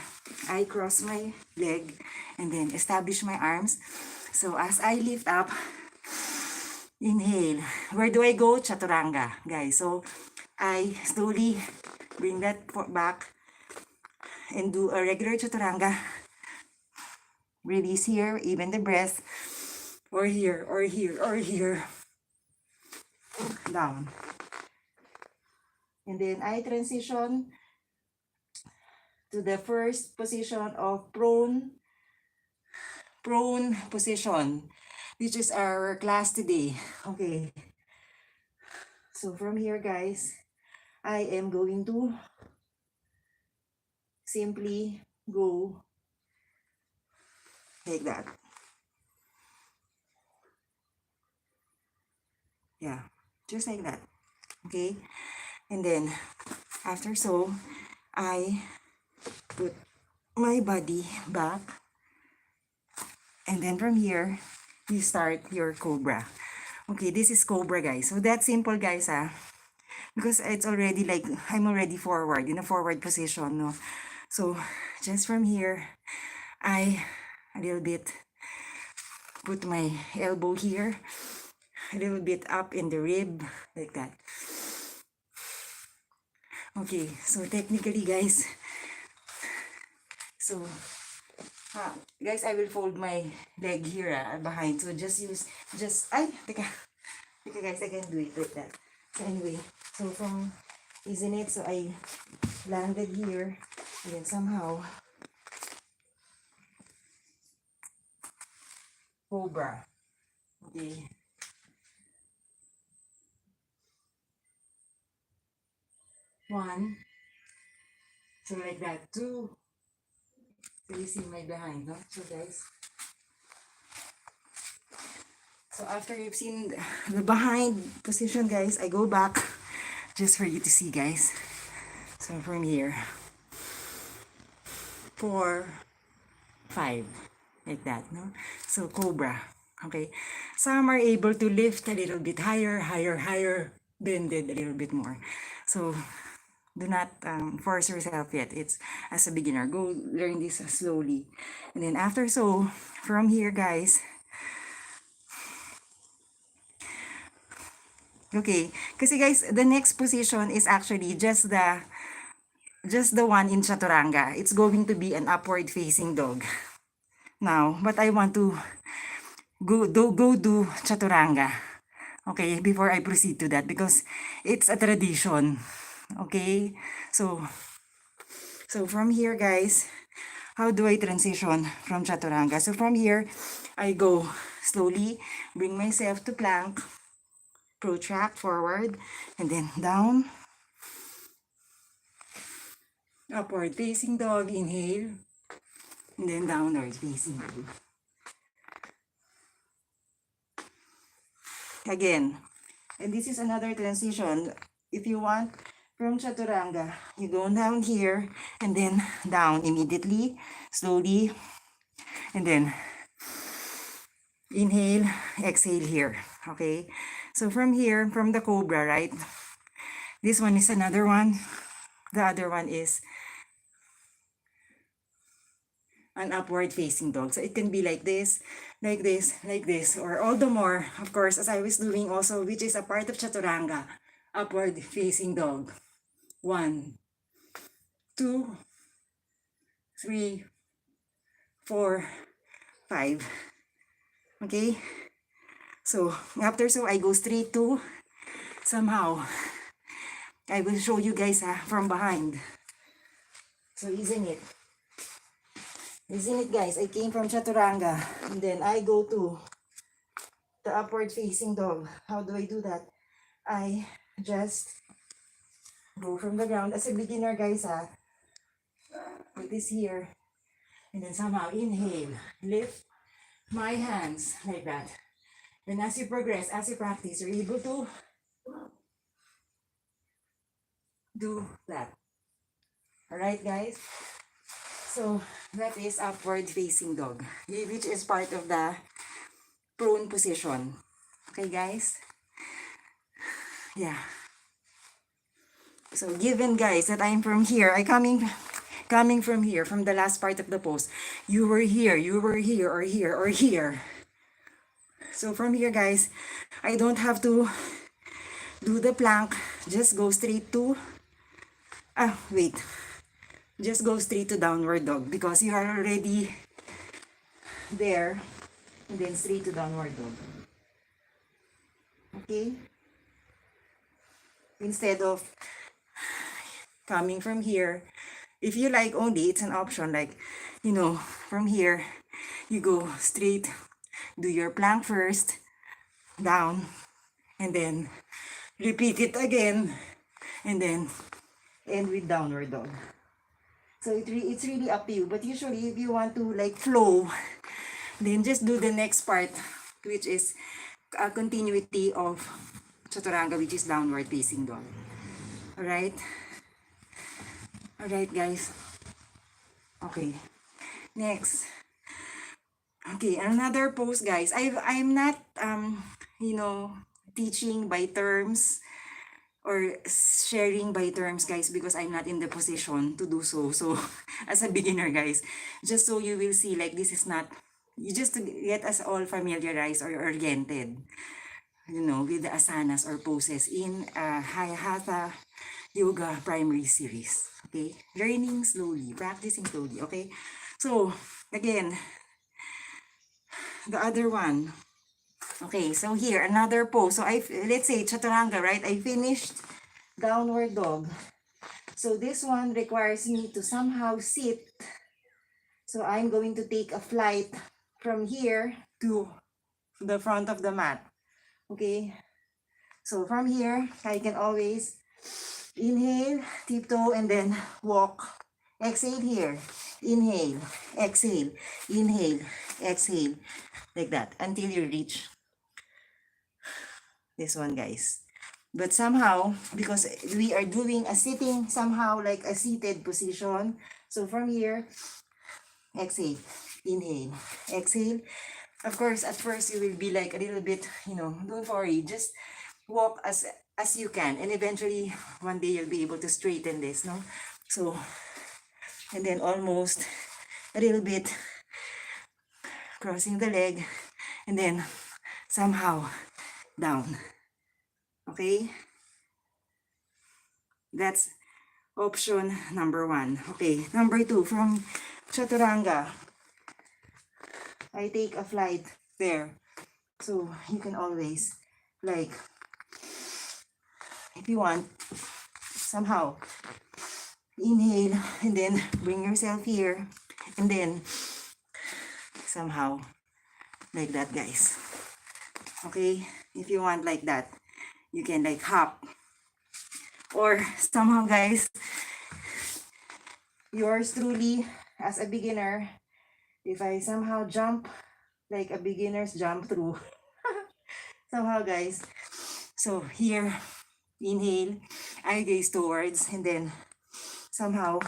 I cross my leg and then establish my arms. So as I lift up, inhale. Where do I go? Chaturanga, guys. So I slowly bring that back and do a regular chaturanga. Release here, even the breath, or here, or here, or here. Down. And then I transition to the first position of prone position, which is our class today. Okay. So from here, guys, I am going to simply go like that. Yeah, just like that. Okay. And then, after so, I put my body back. And then from here, you start your cobra. Okay, this is cobra, guys. So that's simple, guys, because it's already like, I'm already forward, in a forward position, no? So, just from here, I, a little bit, put my elbow here, a little bit up in the rib, like that. Okay, so technically, guys, so, guys, I will fold my leg here behind. So just use, teka, guys, I can do it like that. So anyway, so from, isn't it? So I landed here, and then somehow, cobra. Okay. One. So like that. Two. So you see my behind, no? So guys. So after you've seen the behind position, guys, I go back just for you to see, guys. So from here, 4, 5, like that, no? So cobra, okay? Some are able to lift a little bit higher, bended a little bit more. So do not force yourself yet. It's as a beginner. Go learn this slowly. And then after so, from here, guys, okay, kasi guys, the next position is actually just the one in chaturanga. It's going to be an upward facing dog. Now, but I want to go do chaturanga. Okay, before I proceed to that, because it's a tradition. Okay, so from here, guys, how do I transition from chaturanga? So from here, I go slowly, bring myself to plank, protract forward, and then down, upward facing dog, inhale, and then downward facing dog. Again, and this is another transition. If you want, from chaturanga, you go down here, and then down immediately, slowly, and then inhale, exhale here, okay? So from here, from the cobra, right? This one is another one. The other one is an upward facing dog. So it can be like this, like this, like this, or all the more, of course, as I was doing also, which is a part of chaturanga, upward facing dog. 1, 2, 3, 4, 5. Okay? So, after so, I go straight to, somehow, I will show you guys from behind. So, isn't it? Isn't it, guys? I came from chaturanga, and then I go to the upward facing dog. How do I do that? I just go from the ground as a beginner, guys, put this here, and then somehow inhale, lift my hands like that. And as you progress, as you practice, you're able to do that. Alright, guys? So, that is upward facing dog, which is part of the prone position. Okay, guys? Yeah. So, given, guys, that I'm from here, coming from here, from the last part of the pose, you were here, or here, or here. So, from here, guys, I don't have to do the plank. Just go straight to, just go straight to downward dog, because you are already there, and then straight to downward dog. Okay? Instead of coming from here, if you like only, it's an option, like, you know, from here, you go straight, do your plank first, down, and then repeat it again, and then end with downward dog. So it's really up to you. But usually, if you want to like flow, then just do the next part, which is a continuity of chaturanga, which is downward facing dog. Alright? Alright, guys. Okay. Next. Okay, another pose, guys. I'm not you know, teaching by terms or sharing by terms, guys, because I'm not in the position to do so. So as a beginner, guys, just so you will see, like, this is not, you just to get us all familiarized or oriented, you know, with the asanas or poses in Hatha Yoga Primary Series. Okay, learning slowly, practicing slowly. Okay, so again, the other one. Okay, so here, another pose. So let's say chaturanga, right? I finished downward dog. So this one requires me to somehow sit. So I'm going to take a flight from here to the front of the mat. Okay, so from here, I can always inhale, tiptoe, and then walk. Exhale here. Inhale, exhale, inhale, exhale. Like that until you reach this one, guys. But somehow, because we are doing a sitting, somehow like a seated position. So from here, exhale, inhale, exhale. Of course, at first you will be like a little bit, you know, don't worry, just walk as you can. And eventually, one day you'll be able to straighten this, no? So, and then almost a little bit crossing the leg, and then somehow down. Okay? That's option number 1. Okay, number 2, from chaturanga, I take a flight there. So you can always, like, if you want, somehow inhale and then bring yourself here, and then somehow like that, guys. Okay, if you want like that, you can like hop, or somehow, guys, yours truly as a beginner, if I somehow jump like a beginner's jump through somehow, guys. So here, inhale, I gaze towards, and then somehow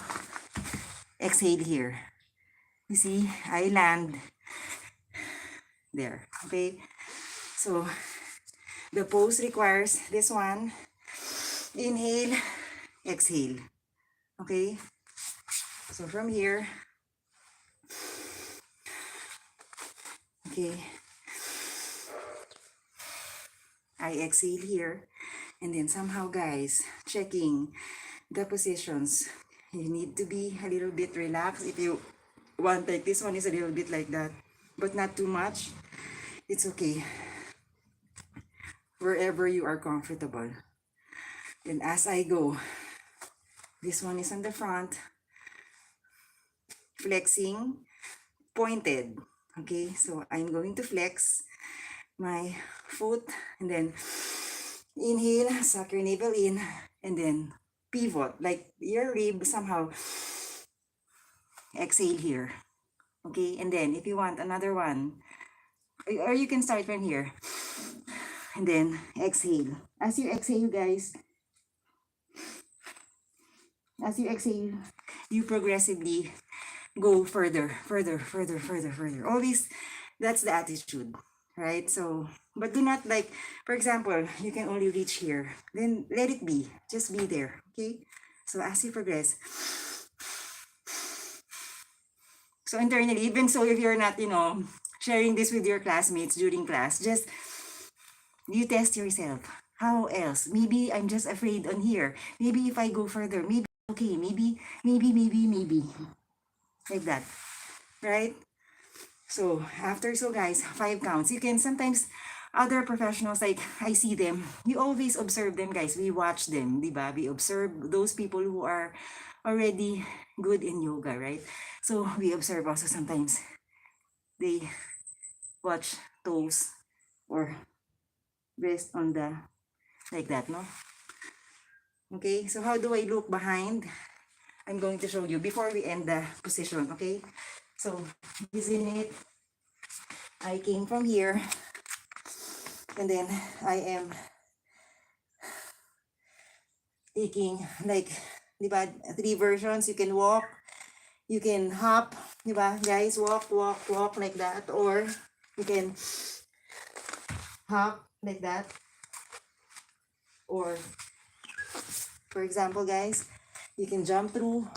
exhale here. You see, I land there. Okay, so the pose requires this one: inhale, exhale. Okay, so from here, okay, I exhale here, and then somehow, guys, checking the positions. You need to be a little bit relaxed. If you want, like this one is a little bit like that, but not too much. It's okay. Wherever you are comfortable. And as I go, this one is on the front, flexing, pointed. Okay, so I'm going to flex my foot, and then inhale, suck your navel in, and then pivot, like your rib somehow. Exhale here. Okay, and then if you want another one, or you can start from here, and then exhale. As you exhale, guys, as you exhale, you progressively go further, further, further, further, further. Always, that's the attitude, right? So, but do not, like, for example, you can only reach here. Then let it be. Just be there, okay? So as you progress. So internally, even so, if you're not, you know, sharing this with your classmates during class, just you test yourself. How else? Maybe I'm just afraid on here. Maybe if I go further, maybe okay, maybe. Like that. Right? So after, so guys, 5 counts. You can sometimes, other professionals, like I see them, you always observe them, guys. We watch them, di ba? We observe those people who are already good in yoga, right? So we observe also sometimes they watch toes or rest on the, like that, no? Okay, so how do I look behind? I'm going to show you before we end the position, okay? So, isn't it? I came from here, and then I am taking like, di ba, 3 versions. You can walk, you can hop, di ba, guys? Walk, walk, walk like that. Or you can hop like that. Or, for example, guys, you can jump through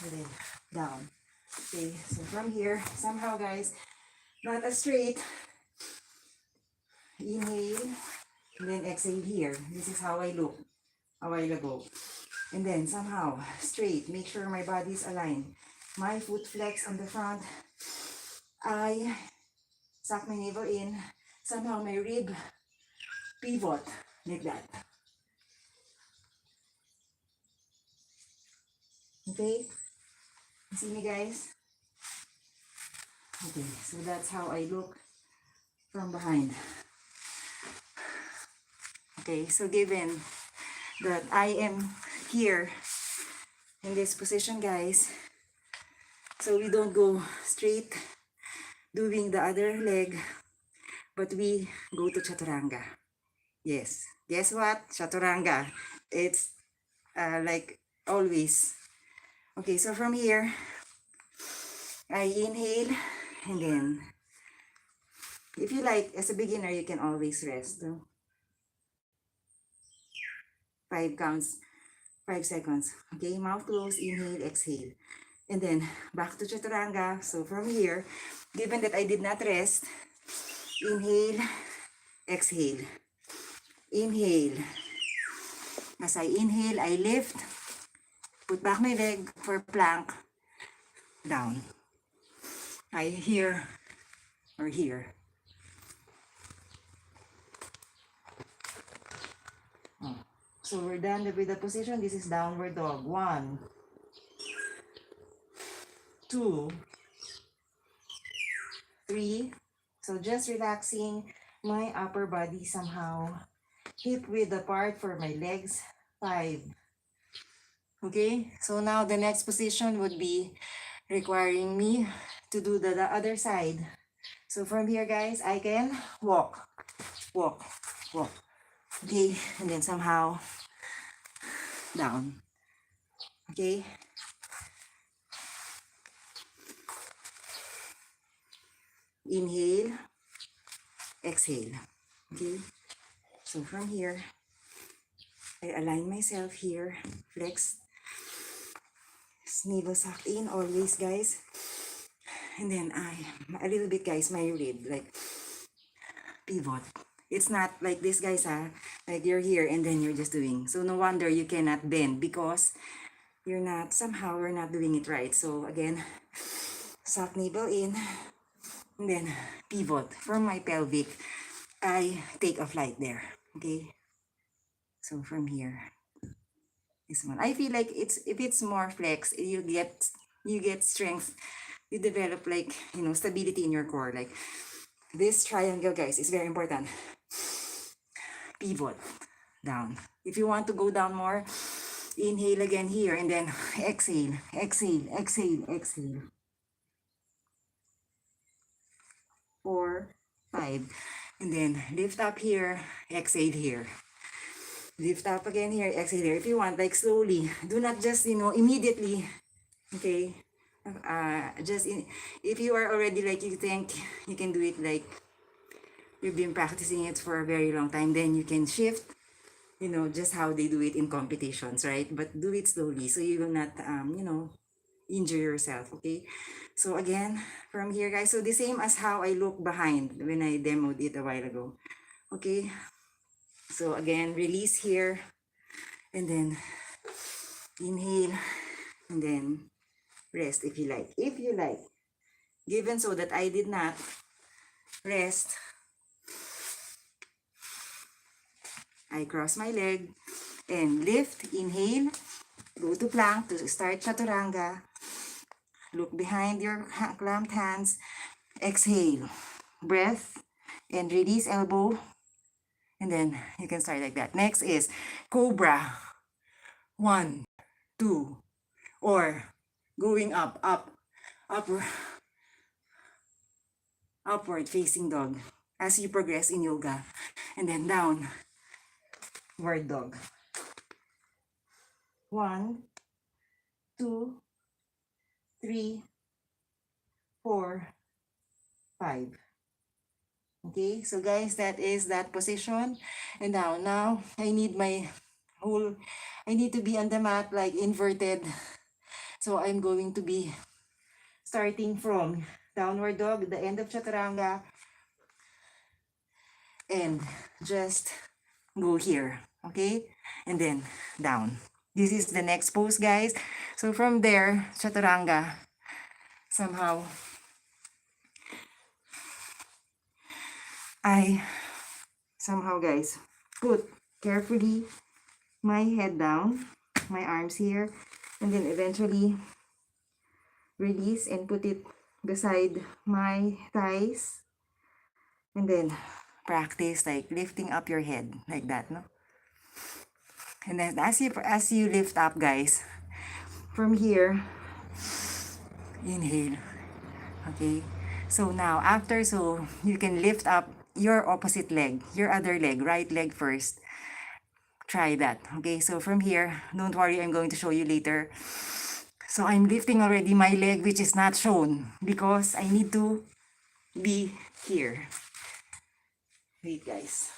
and then down. Okay, so from here, somehow, guys, not as straight. Inhale, and then exhale here. This is how I look a while ago. And then somehow, straight. Make sure my body is aligned. My foot flex on the front. I suck my navel in. Somehow my rib pivot like that. Okay? See me, guys? Okay, so that's how I look from behind. Okay, so given that I am here in this position, guys, so we don't go straight doing the other leg, but we go to chaturanga. Yes, guess what? Chaturanga. It's like always. Okay, so from here, I inhale, and then, if you like, as a beginner, you can always rest. 5 counts, 5 seconds. Okay, mouth closed, inhale, exhale. And then, back to chaturanga. So from here, given that I did not rest, inhale, exhale. Inhale. As I inhale, I lift, put back my leg for plank, down. I here or here. Oh. So we're done with the position. This is downward dog. 1, 2, 3. So just relaxing my upper body somehow. Hip width apart for my legs. 5. Okay, so now the next position would be requiring me to do the other side. So from here, guys, I can walk, walk, walk. Okay, and then somehow down. Okay. Inhale, exhale. Okay. So from here, I align myself here, flex, navel sucked in always, guys. And then a little bit, guys, my rib, like pivot. It's not like this, guys, like you're here and then you're just doing. So no wonder you cannot bend because you're not, somehow we're not doing it right. So again, suck navel in and then pivot from my pelvic. I take a flight there. Okay. So from here, this one. I feel like if it's more flex, you get strength. You develop like, stability in your core. Like this triangle, guys, is very important. Pivot down. If you want to go down more, inhale again here and then exhale, exhale, exhale, exhale. 4, 5. And then lift up here, exhale here. Lift up again here, exhale here. If you want, like slowly, do not just, immediately, okay? If you are already like, you think you can do it like, you've been practicing it for a very long time, then you can shift, just how they do it in competitions, right? But do it slowly so you will not, injure yourself, okay? So again, from here, guys, so the same as how I look behind when I demoed it a while ago, okay? So again, release here, and then inhale, and then rest if you like. If you like, given so that I did not rest, I cross my leg and lift, inhale, go to plank to start chaturanga. Look behind your clamped hands, exhale, breath, and release elbow. And then you can start like that. Next is cobra. 1, 2, or going up, upward facing dog as you progress in yoga. And then down, word dog. 1, 2, 3, 4, 5. Okay, so guys, that is that position. And now I need my whole, I need to be on the mat like inverted. So I'm going to be starting from downward dog, the end of chaturanga, and just go here, okay? And then down. This is the next pose, guys. So from there, chaturanga, somehow guys, put carefully my head down, my arms here, and then eventually release and put it beside my thighs, and then practice like lifting up your head like that, no? And then as you lift up, guys, from here, inhale. Okay, so now after, so you can lift up your opposite leg, your other leg, right leg first. Try that. Okay, so from here, don't worry, I'm going to show you later. So I'm lifting already my leg, which is not shown because I need to be here. Wait, guys.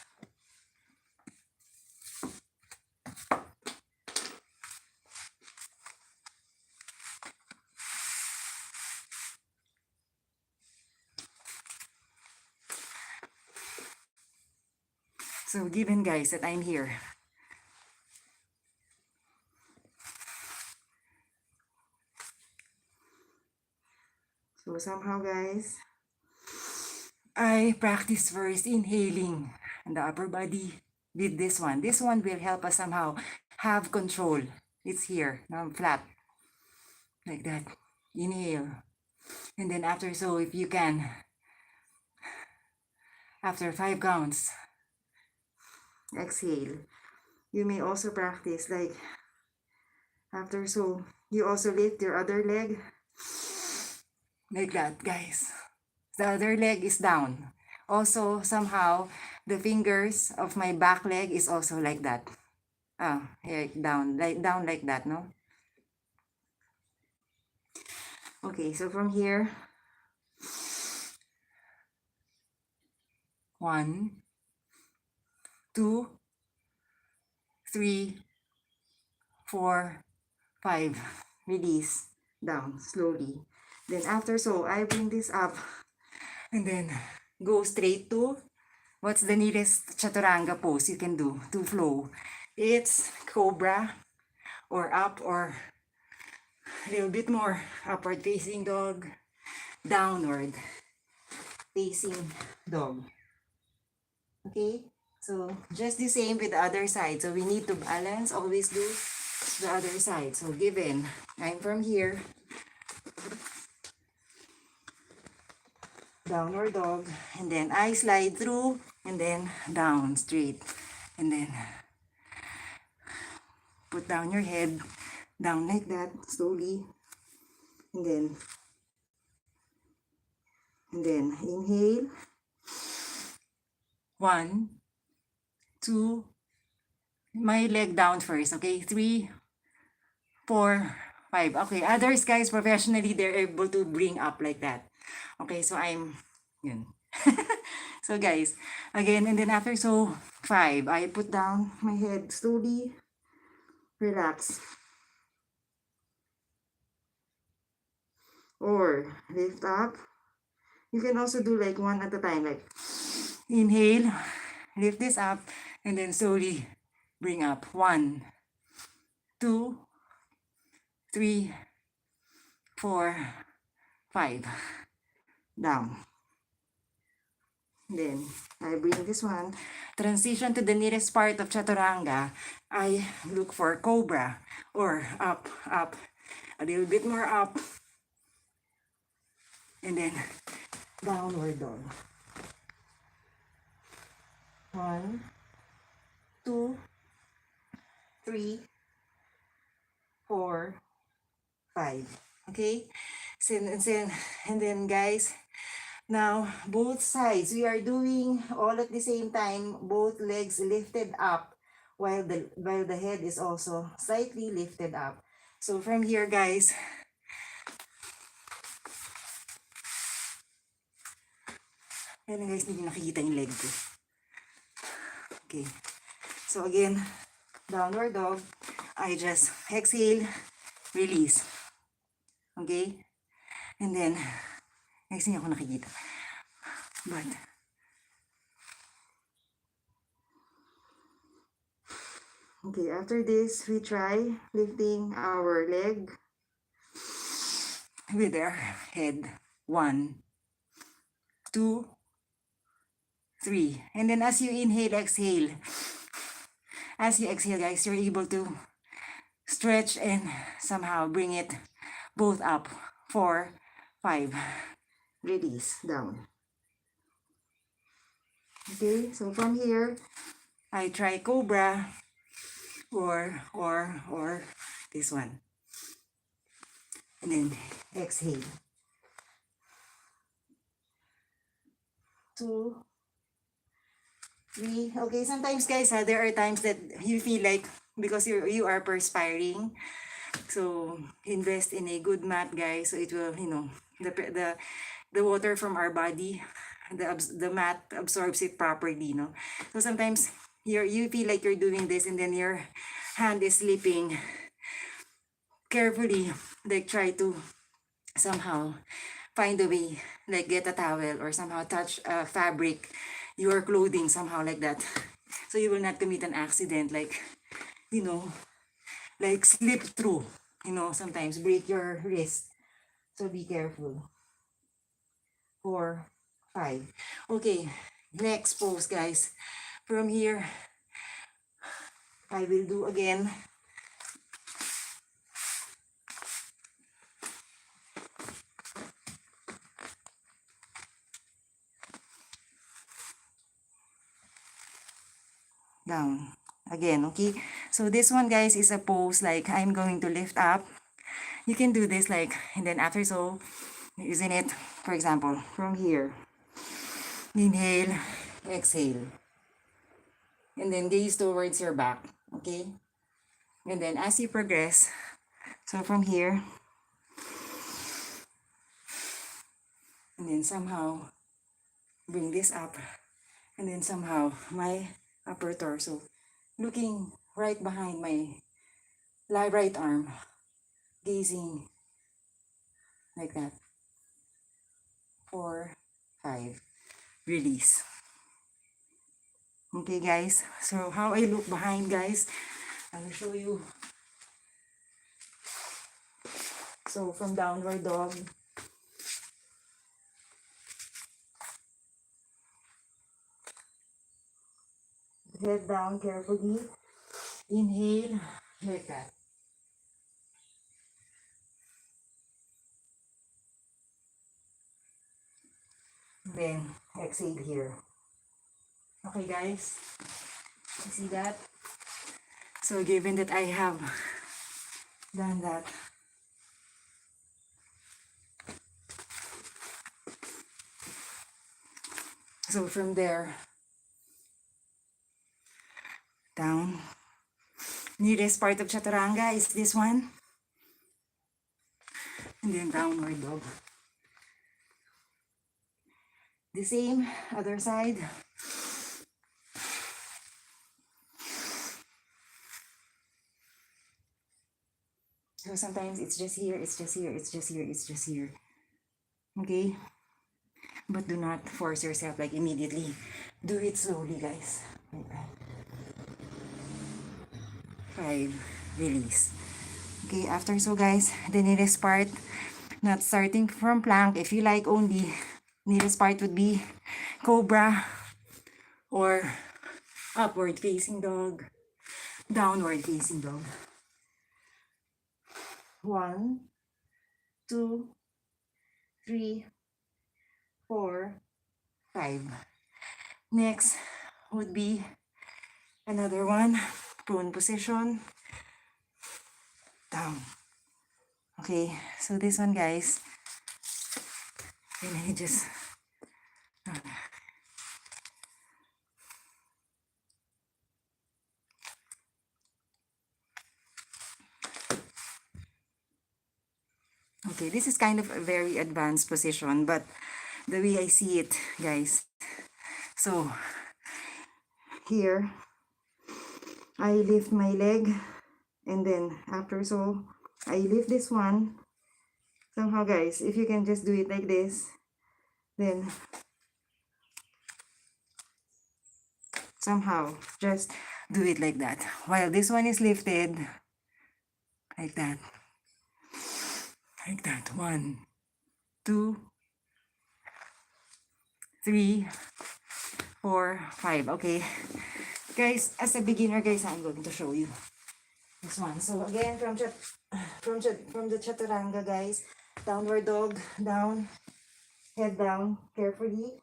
So given, guys, that I'm here, so somehow, guys, I practice first inhaling in the upper body with this one. This one will help us somehow have control. It's here. Now I'm flat. Like that. Inhale. And then after, so if you can, after 5 counts, exhale. You may also practice like after, so you also lift your other leg. Like that, guys. The other leg is down. Also, somehow, the fingers of my back leg is also like that. Here, down like that, no? Okay, so from here, 1, 2, 3, 4, 5. Release down slowly. Then after, so I bring this up and then go straight to what's the nearest chaturanga pose you can do to flow. It's cobra or up or a little bit more upward facing dog, downward facing dog. Okay, so just the same with the other side. So we need to balance, always do the other side. So given I'm from here, downward dog, and then I slide through and then down straight, and then put down your head down like that slowly, and then inhale, 1, 2, my leg down first, okay, 3, 4, 5. Okay, others, guys, professionally, they're able to bring up like that. Okay, so I'm yun. So guys, again, and then after, so 5, I put down my head slowly, relax, or lift up. You can also do like one at a time, like inhale, lift this up, and then slowly bring up. 1, 2, 3, 4, 5. Down. Then I bring this one. Transition to the nearest part of chaturanga. I look for cobra or up, up, a little bit more up, and then downward dog. 1, 2, 3, 4, 5. Okay, and then guys, now both sides we are doing all at the same time, both legs lifted up. while the head is also slightly lifted up. So from here, guys, ayan guys, hindi nakikita yung leg ko. Okay. So again, downward dog. I just exhale, release. Okay? And then, next thing ako nakikita. But, okay, after this, we try lifting our leg with our head. 1, 2, 3. And then as you inhale, exhale. As you exhale, guys, you're able to stretch and somehow bring it both up. 4, 5. Release, down. Okay, so from here, I try cobra or this one. And then exhale. 2, 3. Okay, sometimes guys, there are times that you feel like because you are perspiring, so invest in a good mat, guys, so it will, you know, the water from our body, the mat absorbs it properly, no? So sometimes you feel like you're doing this and then your hand is slipping. Carefully, like try to somehow find a way, like get a towel or somehow touch fabric, your clothing, somehow like that. So you will not commit an accident, like, you know, like slip through, you know, sometimes break your wrist. So be careful. 4, 5. Okay, next pose, guys. From here, I will do again. Down. Again, okay? So this one, guys, is a pose like I'm going to lift up. You can do this like, and then after so, using it, for example, from here. Inhale, exhale. And then gaze towards your back, okay? And then as you progress, so from here, and then somehow bring this up, and then somehow my upper torso looking right behind my right arm, gazing like that. 4, 5, release. Okay, guys, so how I look behind, guys, I'll show you. So from downward dog, head down carefully, inhale like that. Then exhale here. Okay, guys, you see that? So given that I have done that, so from there down, nearest part of chaturanga is this one, and then downward dog. The same other side. So sometimes it's just here, it's just here, it's just here, it's just here. Okay? But do not force yourself like immediately. Do it slowly, guys. Like that. 5, release. Okay, after so guys, the nearest part, not starting from plank. If you like only, nearest part would be cobra or upward facing dog, downward facing dog. 1, 2, 3, 4, 5. Next would be another one, prone position, down. Okay, so this one, guys, and I just Okay, this is kind of a very advanced position, but the way I see it, guys. So, here, I lift my leg, and then after so, I lift this one. Somehow, guys, if you can just do it like this, then somehow just do it like that. While this one is lifted, like that. Like that. 1, 2, 3, 4, 5. Okay. Guys, as a beginner, guys, I'm going to show you this one. So again, from the chaturanga, guys, downward dog, down, head down carefully.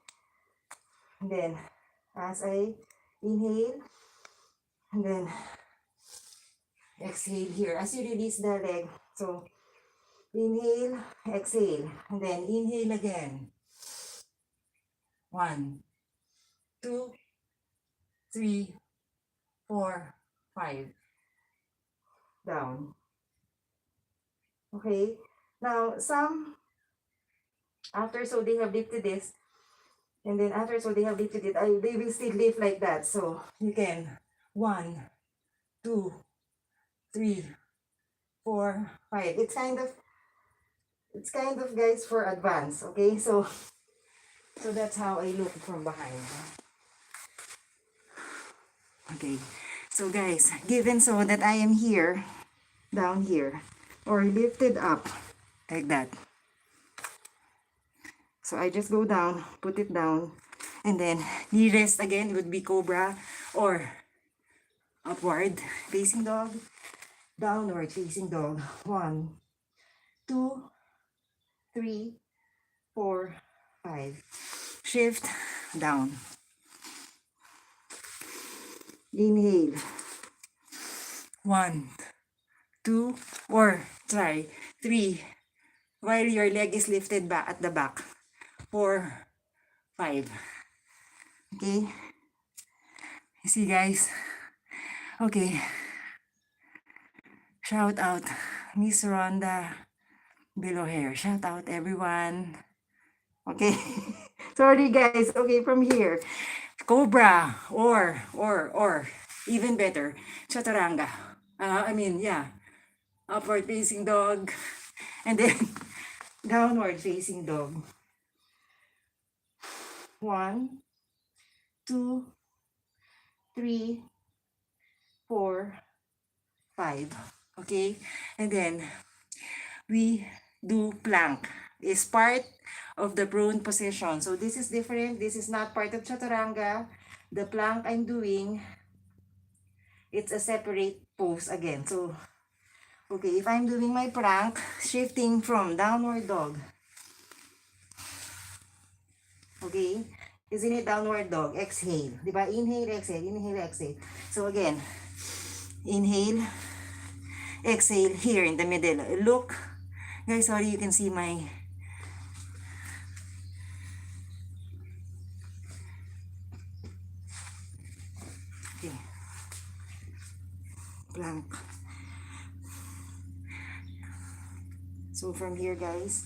And then as I inhale, and then exhale here as you release the leg. So inhale, exhale, and then inhale again. 1, 2, 3, 4, 5. Down. Okay. Now some after so they have lifted this, and then after so they have lifted it, they will still lift like that. So you can 1, 2, 3, 4, 5. It's kind of guys for advance. Okay, so that's how I look from behind. Okay, so guys, given so that I am here, down here, or lifted up like that. So I just go down, put it down, and then the rest again would be cobra or upward facing dog, downward facing dog. 1, 2, 3, 4, 5. Shift down. Inhale. 1, 2, or try 3. While your leg is lifted back at the back. 4, 5. Okay. You see, guys? Okay. Shout out Miss Rhonda below here. Shout out everyone. Okay. Sorry, guys. Okay, from here. Cobra or even better, chaturanga. Upward facing dog, and then downward facing dog. 1, 2, 3, 4, 5. Okay, and then we do plank. Is part of the prone position. So this is different. This is not part of chaturanga. The plank I'm doing, it's a separate pose again. So, okay, if I'm doing my plank, shifting from downward dog. Okay, isn't it downward dog? Exhale. Diba? Inhale, exhale, inhale, exhale. So again, inhale, exhale here in the middle. Look, guys, sorry, you can see my plank. So from here, guys,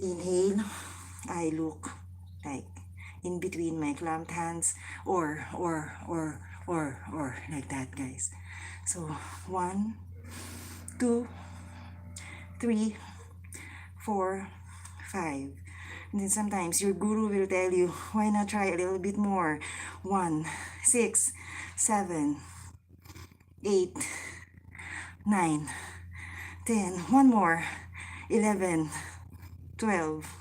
inhale, I look like in between my clamped hands or like that, guys. So 1, 2, 3, 4, 5. And then sometimes your guru will tell you, why not try a little bit more? 1, 6, 7, 8, 9, 10. One more. 11, 12,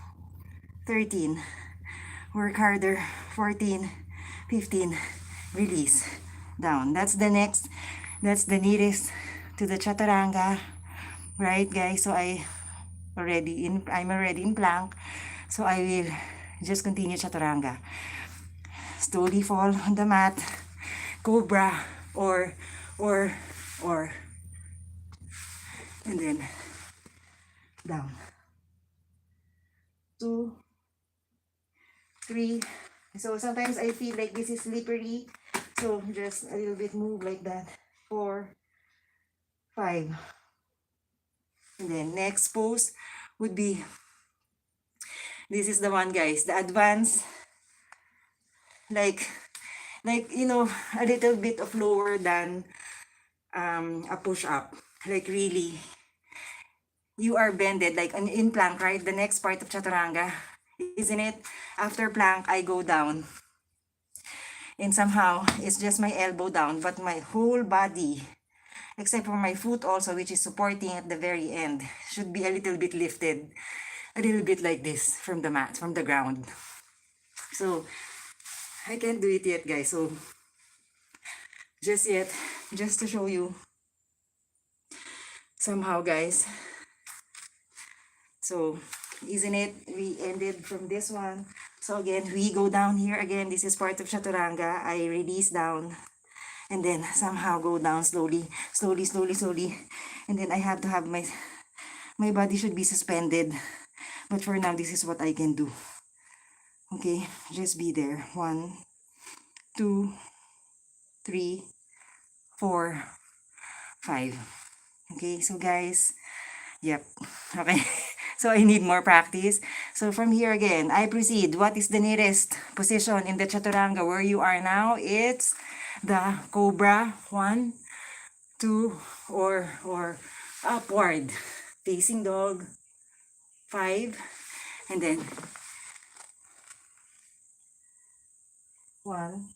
13. Work harder. 14, 15. Release. Down. That's the nearest to the chaturanga. Right, guys? So I'm already in plank. So I will just continue chaturanga. Slowly fall on the mat. Cobra or and then down. 2, 3. So sometimes I feel like this is slippery. So just a little bit move like that. 4, 5. And then next pose would be, this is the one guys, the advanced, like, a little bit of lower than a push-up. Like really, you are bended, like in plank, right? The next part of chaturanga, isn't it? After plank, I go down. And somehow, it's just my elbow down, but my whole body, except for my foot also, which is supporting at the very end, should be a little bit lifted. A little bit like this from the mat, from the ground. So, I can't do it yet, guys. So, just yet, just to show you, somehow, guys. So, isn't it? We ended from this one. So again, we go down here again. This is part of chaturanga. I release down and then somehow go down slowly, slowly, slowly, slowly. And then I have to have my body should be suspended. But for now, this is what I can do. Okay, just be there. 1, 2, 3, 4, 5. Okay, so guys, yep. Okay. So I need more practice. So from here again, I proceed. What is the nearest position in the chaturanga where you are now? It's the cobra. 1, 2, or upward. Facing dog. 5. And then 1,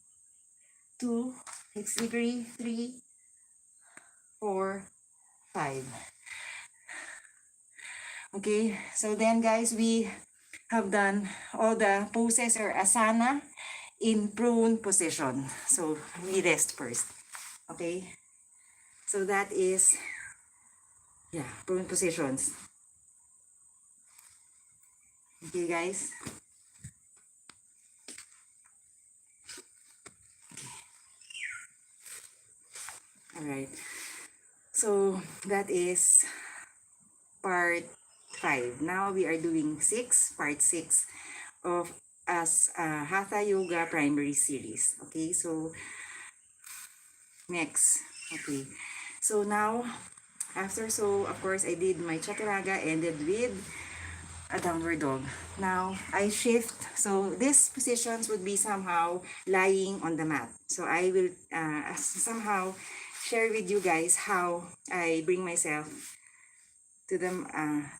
2, 3, 4, 5. Okay, so then guys, we have done all the poses or asana in prone position. So we rest first. Okay, so that is, yeah, prone positions. Okay guys. Alright, so that is part 5. Now we are doing part 6 of Hatha Yoga Primary Series. Okay, so next. Okay, so now after, so of course I did my chaturanga, ended with a downward dog. Now I shift, so these positions would be somehow lying on the mat. So I will somehow share with you guys how I bring myself to the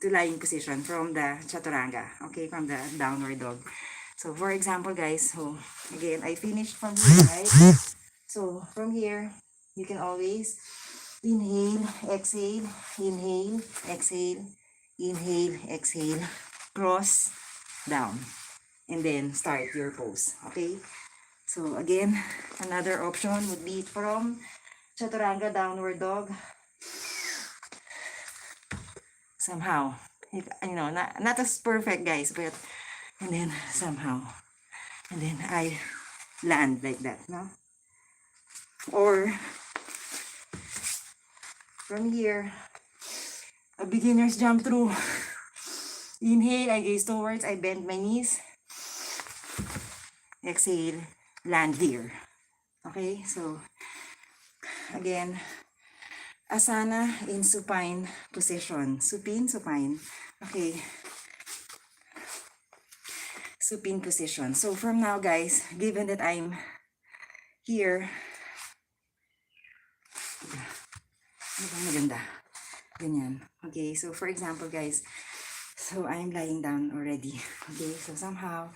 to lying position from the chaturanga, okay, from the downward dog. So for example guys, so again I finished from here, right? So from here you can always inhale, exhale, inhale, exhale, inhale, exhale, cross, down, and then start your pose. Okay, so again, another option would be from chaturanga, downward dog. Somehow, not as perfect guys, but and then somehow, and then I land like that, no? Or from here, a beginner's jump through. Inhale, I gaze towards, I bend my knees. Exhale, land here. Okay, so again, asana in supine position. Supine. Okay. Supine position. So from now guys, given that I'm here, maganda. Ganyan. Okay, so for example guys, so I'm lying down already. Okay, so somehow,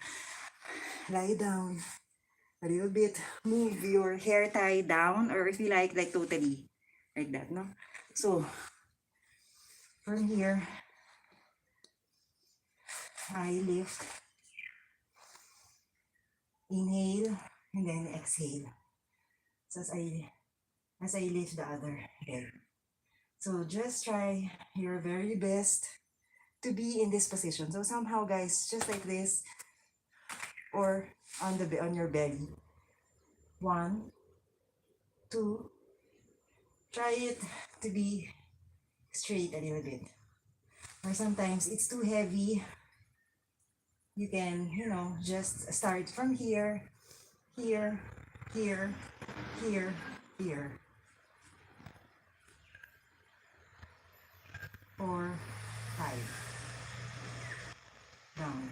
lie down a little bit, move your hair tie down, or if you like totally, like that, no? So, from here, I lift, inhale, and then exhale. So as I lift the other leg. So just try your very best to be in this position. So somehow guys, just like this, or on your belly. 1, 2, try it to be straight a little bit. Or sometimes it's too heavy. You can, just start from here, here, here, here, here. 4, 5. Down.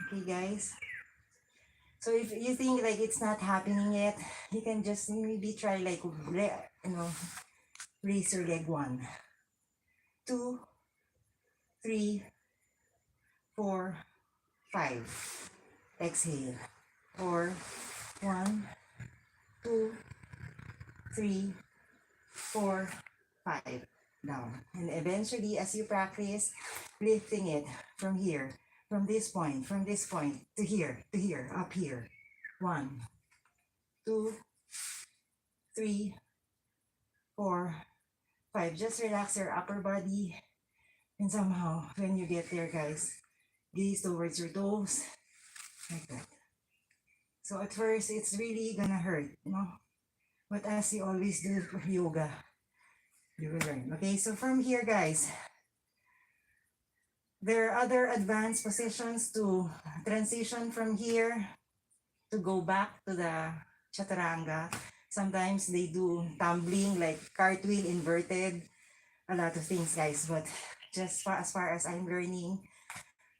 Okay, guys. So if you think like it's not happening yet, you can just maybe try like, raise your leg 1, 2, 3, 4, 5. Exhale. Or 1, 2, 3, 4, 5. Down. And eventually, as you practice, lifting it from here, from this point to here, up here. 1, 2, 3, 4, 5. Just relax your upper body. And somehow, when you get there, guys, gaze towards your toes. Like that. So at first, it's really gonna hurt, But as you always do for yoga, you will learn. Okay, so from here, guys, there are other advanced positions to transition from here to go back to the chaturanga. Sometimes they do tumbling, like cartwheel, inverted, a lot of things, guys. But just as far as I'm learning,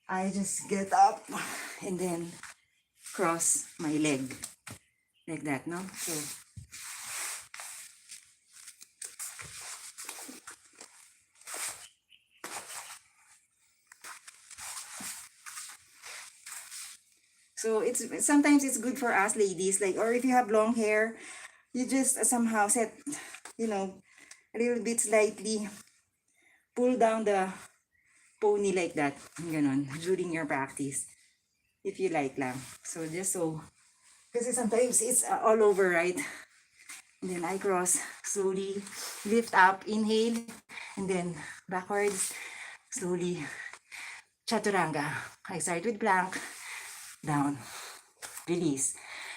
I just get up and then cross my leg like that, no? So it's sometimes it's good for us ladies, like, or if you have long hair, you just somehow set, a little bit slightly pull down the pony like that, during your practice, if you like lang. So just so, because sometimes it's all over, right? And then I cross, slowly lift up, inhale, and then backwards, slowly, chaturanga. I start with plank, down, release,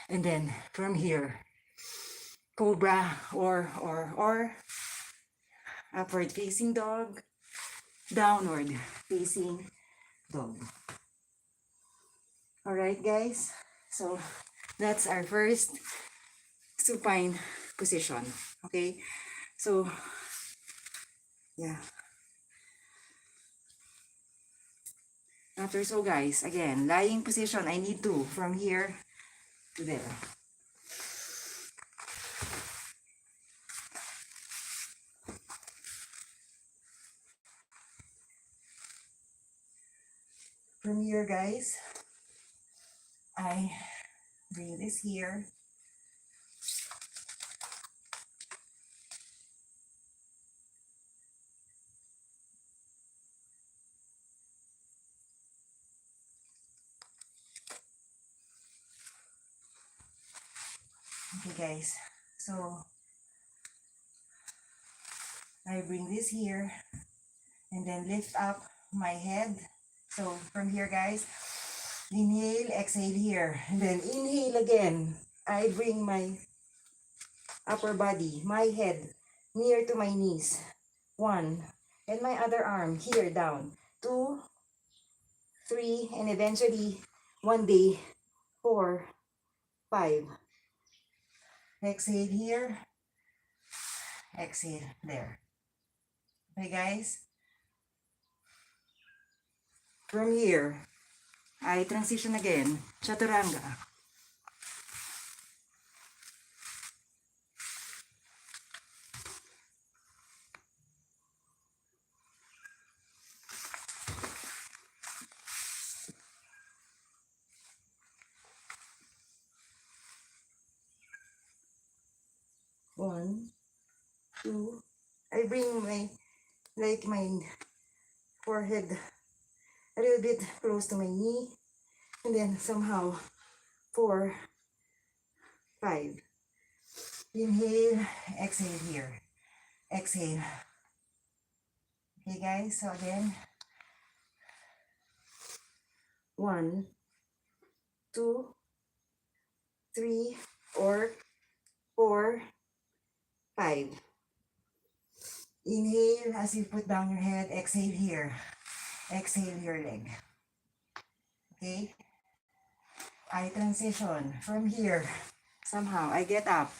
and then from here, cobra or upward facing dog, downward facing dog. All right, guys. So that's our first supine position. Okay. So yeah. After, so guys, again, lying position, I need to from here to there. From here, guys, I bring this here. Okay, guys, so I bring this here and then lift up my head. So from here, guys, inhale, exhale here, and then inhale again. I bring my upper body, my head, near to my knees. 1, and my other arm here down. 2, 3, and eventually, one day, 4, 5. Exhale here, exhale there. Okay, guys? From here, I transition again, chaturanga. One, 2. I bring my forehead a little bit close to my knee, and then somehow 4, 5. Inhale, exhale here. Exhale. Okay, guys, so again, 1, 2, 3, or 4, 5. Inhale as you put down your head. Exhale here. Exhale your leg. Okay? I transition from here. Somehow, I get up.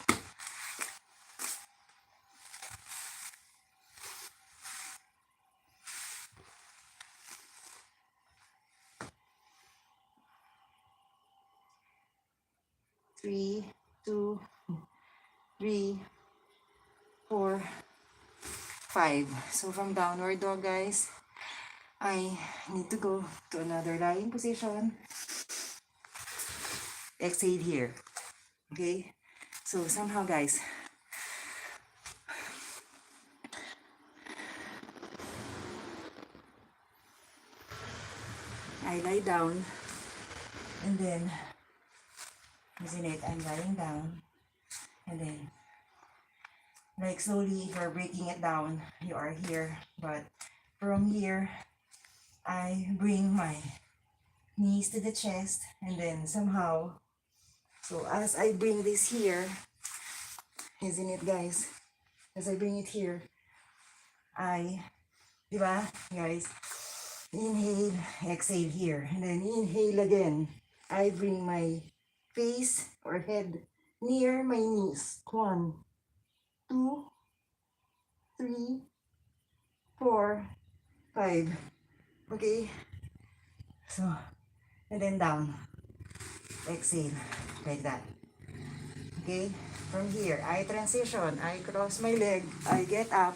3, 2, 3, 4, 5. So from downward dog, guys, I need to go to another lying position. Exhale here. Okay? So somehow, guys, I lie down, and then, isn't it, I'm lying down, and then, like slowly, you're breaking it down, you are here, but from here, I bring my knees to the chest, and then somehow, so as I bring this here, isn't it, guys, as I bring it here, diba, guys, inhale, exhale here, and then inhale again. I bring my face or head near my knees. 1, 2, 3, 4, 5. Okay? So, and then down. Exhale, like that. Okay? From here, I transition. I cross my leg. I get up.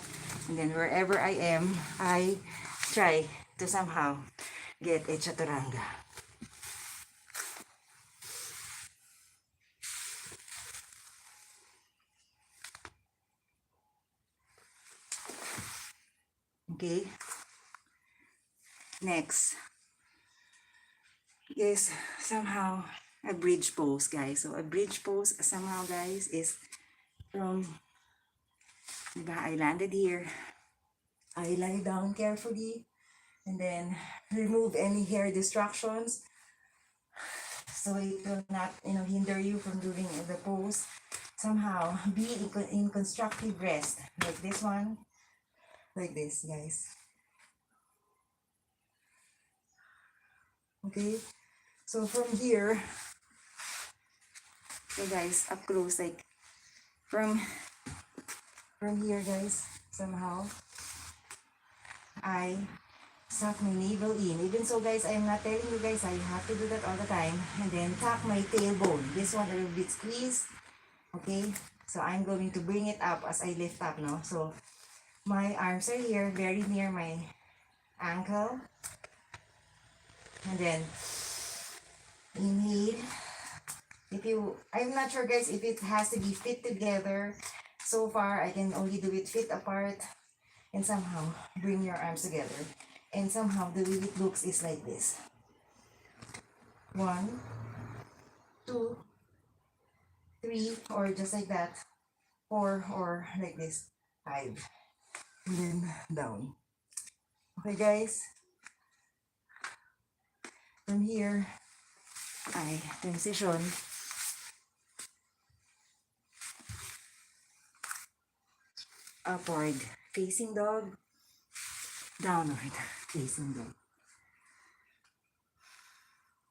And then wherever I am, I try to somehow get a chaturanga. Okay? Next is somehow a bridge pose, guys. So a bridge pose somehow, guys, is from, diba, I landed here. I lie down carefully and then remove any hair distractions so it will not, hinder you from doing the pose. Somehow be in constructive rest, like this one, like this, guys. Okay, so from here, so guys, up close, like from here, guys, somehow I suck my navel in. Even so, guys, I'm not telling you guys I have to do that all the time. And then tuck my tailbone. This one a little bit squeeze. Okay, so I'm going to bring it up as I lift up, no? So my arms are here, very near my ankle. And then inhale. I'm not sure, guys, if it has to be fit together. So far, I can only do it fit apart. And somehow bring your arms together. And somehow the way it looks is like this. 1, 2, 3, or just like that. 4, or like this. 5. And then down. Okay, guys. From here, I transition upward facing dog, downward facing dog.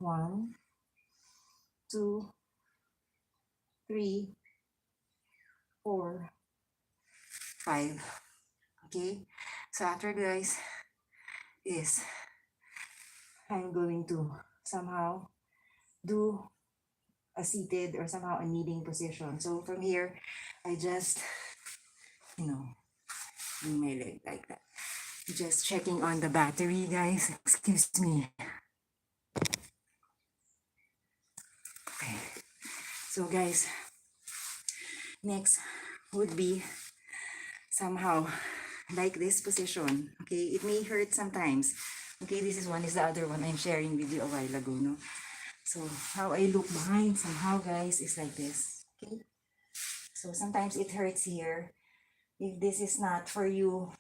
1, 2, 3, 4, 5. Okay, so after, guys, is I'm going to somehow do a seated or somehow a kneeling position. So from here, I just, bring my leg like that. Just checking on the battery, guys. Excuse me. Okay. So, guys, next would be somehow like this position. Okay, it may hurt sometimes. Okay, this is the other one I'm sharing with you a while ago, no? So how I look behind somehow, guys, is like this. Okay, so sometimes it hurts here. If this is not for you,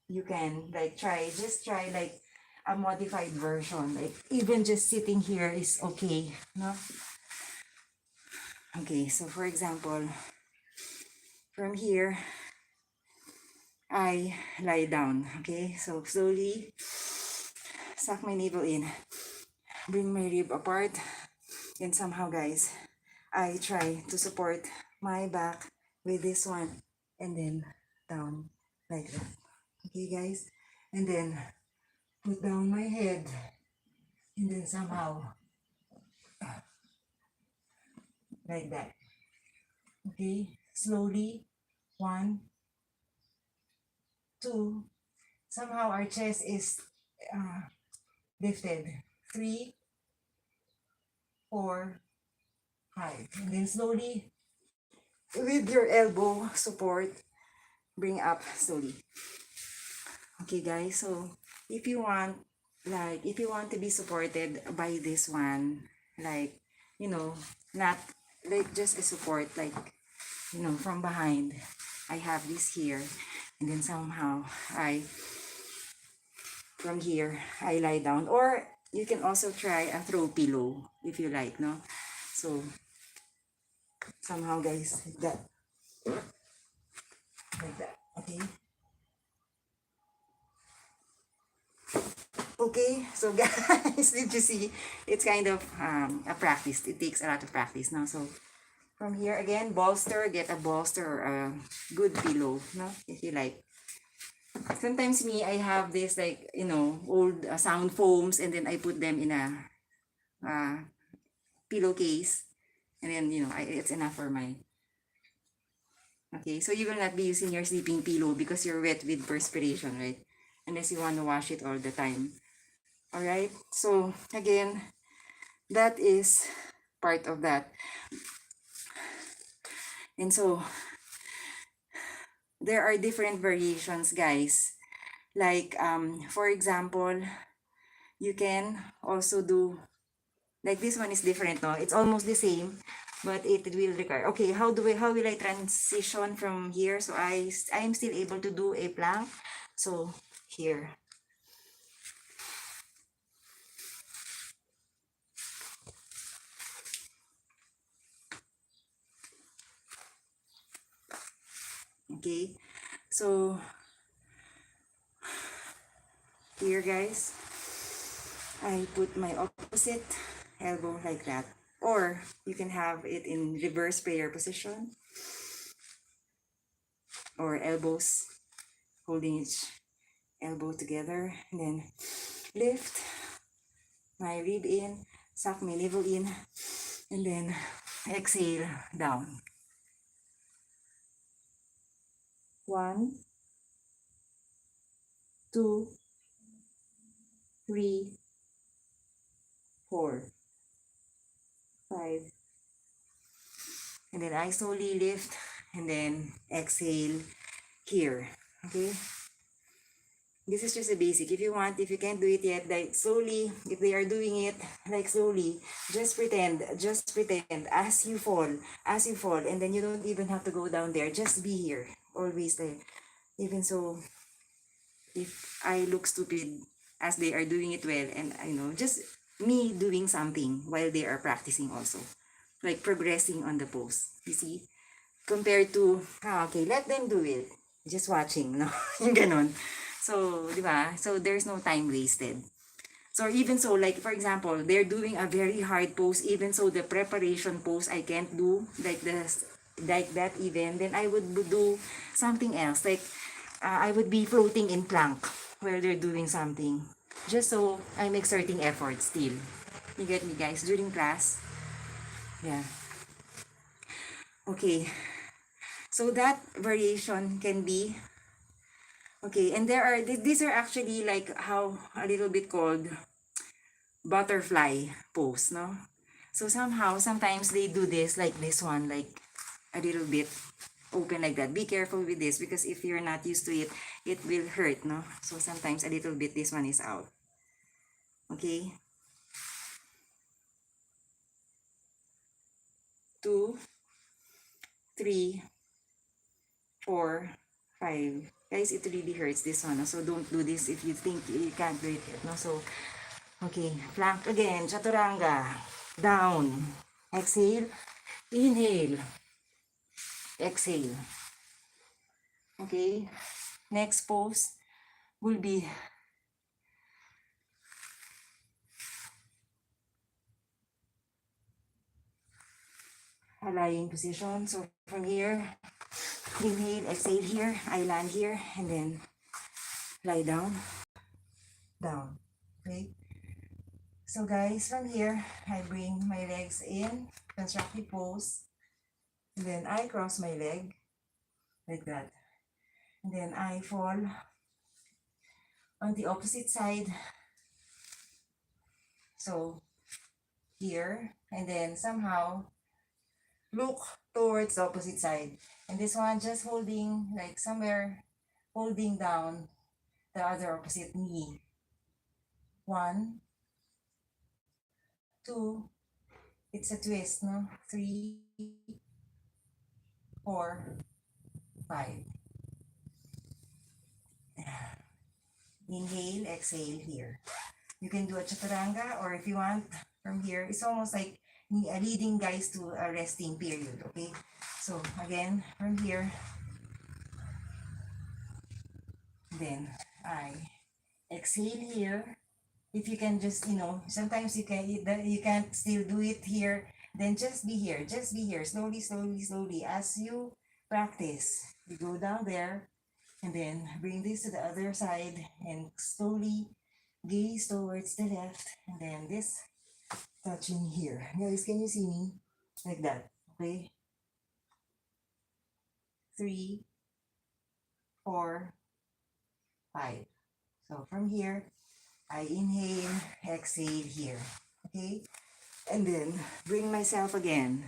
you can like just try like a modified version. Like even just sitting here is okay, no? Okay, so for example, from here, I lie down. Okay, so slowly suck my navel in, bring my rib apart, and somehow, guys, I try to support my back with this one, and then down like that. Okay, guys, and then put down my head, and then somehow like that. Okay, slowly, 1, 2. Somehow our chest is lifted. 3, 4, 5. And then slowly, with your elbow support, bring up slowly. Okay, guys, so if you want, if you want to be supported by this one, like, not like just a support, like, from behind, I have this here, and then somehow from here, I lie down, or you can also try a throw pillow if you like, no? So, somehow, guys, like that, okay? Okay, so guys, did you see? It's kind of a practice. It takes a lot of practice now. So, from here again, bolster, get a bolster or a good pillow, no? If you like. Sometimes me, I have this like, old sound foams, and then I put them in a pillowcase, and then, it's enough for my. Okay, so you will not be using your sleeping pillow because you're wet with perspiration, right? Unless you want to wash it all the time. All right, so again, that is part of that. And so, there are different variations, guys. Like, for example, you can also do, like this one is different, no? It's almost the same, but it will require, okay, how will I transition from here? So I'm still able to do a plank. So, here. Okay, so here, guys, I put my opposite elbow like that, or you can have it in reverse prayer position, or elbows holding each elbow together, and then lift my rib in, suck my navel in, and then exhale down. 1, 2, 3, 4, 5. And then I slowly lift and then exhale here. Okay? This is just a basic. If you can't do it yet, like slowly, if they are doing it, like slowly, just pretend as you fall, and then you don't even have to go down there. Just be here, always there. Even so, if I look stupid as they are doing it well, and just me doing something while they are practicing also, like progressing on the pose. You see, compared to okay, let them do it, just watching, no, yung ganon. So, di ba? So there's no time wasted. So even so, like for example, they're doing a very hard pose. Even so, the preparation pose I can't do like this, like that even. Then I would do something else, like I would be floating in plank where they're doing something, just so I'm exerting effort still. You get me, guys? During class, yeah. Okay. So that variation can be okay, and these are actually like how a little bit called butterfly pose, no? So somehow, sometimes they do this like this one, like a little bit open like that. Be careful with this because if you're not used to it, it will hurt, no? So sometimes a little bit, this one is out. Okay? 2, 3, 4, 5. Guys, it really hurts this one, no? So don't do this if you think you can't do it, no? So, okay, plank again, chaturanga, down, exhale, inhale, exhale. Okay, next pose will be a lying position. So from here, inhale, exhale here, I land here, and then lie down, down. Okay, So guys, from here, I bring my legs in, constructive pose. And then I cross my leg, like that. And then I fall on the opposite side. So here, and then somehow look towards the opposite side. And this one just holding, like somewhere, holding down the other opposite knee. 1, 2, it's a twist, no? 3, 4, 5. Inhale, exhale here. You can do a chaturanga, or if you want, from here, it's almost like leading guys to a resting period, okay? So again, from here, then I exhale here. If you can just, sometimes you can't still do it here, then just be here, slowly, slowly, slowly. As you practice, you go down there, and then bring this to the other side, and slowly gaze towards the left, and then this touching here. Guys, can you see me? Like that, okay? 3, 4, 5. So from here, I inhale, exhale here, okay? And then bring myself again.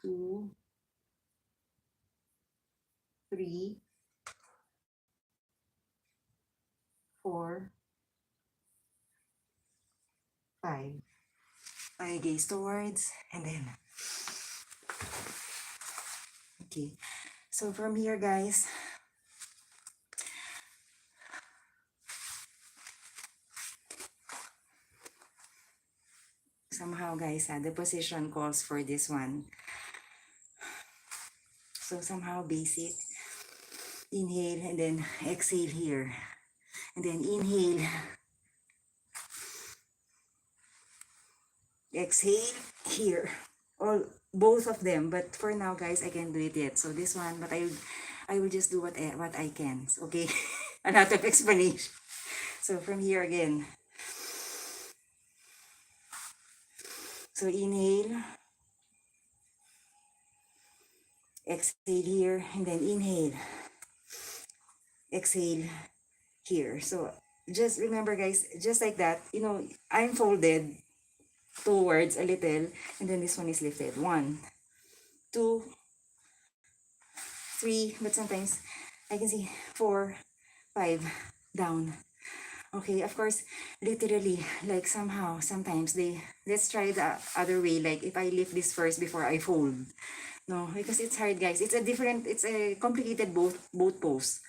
Two, 3, 4, 5. I gaze towards, and then, okay. So from here, guys, somehow, guys, the position calls for this one. So somehow basic. Inhale, and then exhale here. And then inhale. Exhale here. Both of them, but for now, guys, I can't do it yet. So this one, but I will just do what I can. Okay, a lot of explanation. So from here again. So inhale, exhale here, and then inhale, exhale here. So just remember, guys, just like that, I'm folded towards a little, and then this one is lifted. 1, 2, 3, but sometimes I can see 4, 5, down. Okay, of course, literally, like somehow, sometimes let's try the other way, like if I lift this first before I fold. No, because it's hard, guys. It's a complicated both pose.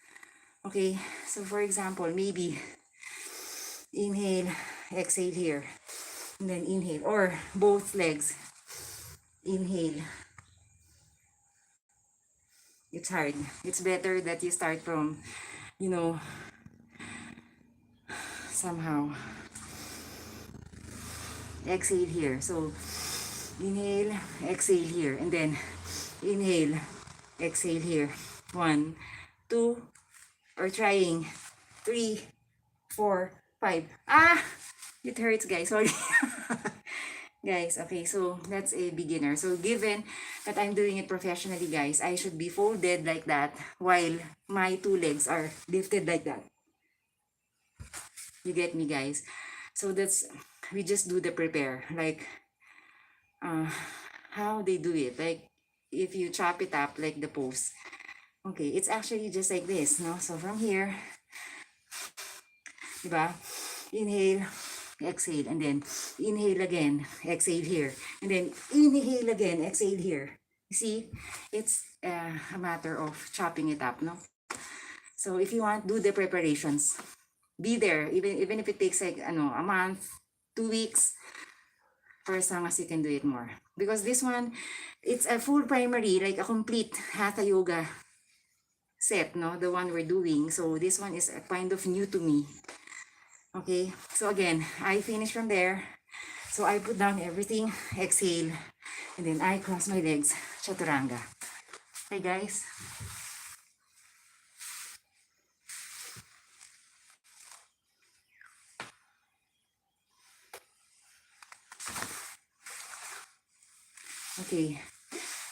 Okay, so for example, maybe inhale, exhale here, and then inhale, or both legs, inhale. It's hard. It's better that you start from, somehow exhale here. So inhale, exhale here, and then inhale, exhale here. 1, 2, or trying 3, 4, 5. It hurts, guys. Sorry. Guys, okay, so that's a beginner. So given that I'm doing it professionally, guys, I should be folded like that while my 2 legs are lifted like that. You get me, guys? So we just do the prepare, like how they do it, like if you chop it up like the pose. Okay, it's actually just like this, no? So from here, diba? Inhale, exhale, and then inhale again, exhale here, and then inhale again, exhale here. You see, it's a matter of chopping it up, no? So if you want, do the preparations. Be there, even if it takes like a month, 2 weeks, for as long as you can do it more. Because this one, it's a full primary, like a complete Hatha Yoga set, no? The one we're doing. So this one is kind of new to me. Okay, so again, I finish from there. So I put down everything, exhale, and then I cross my legs, chaturanga. Okay, guys? Okay,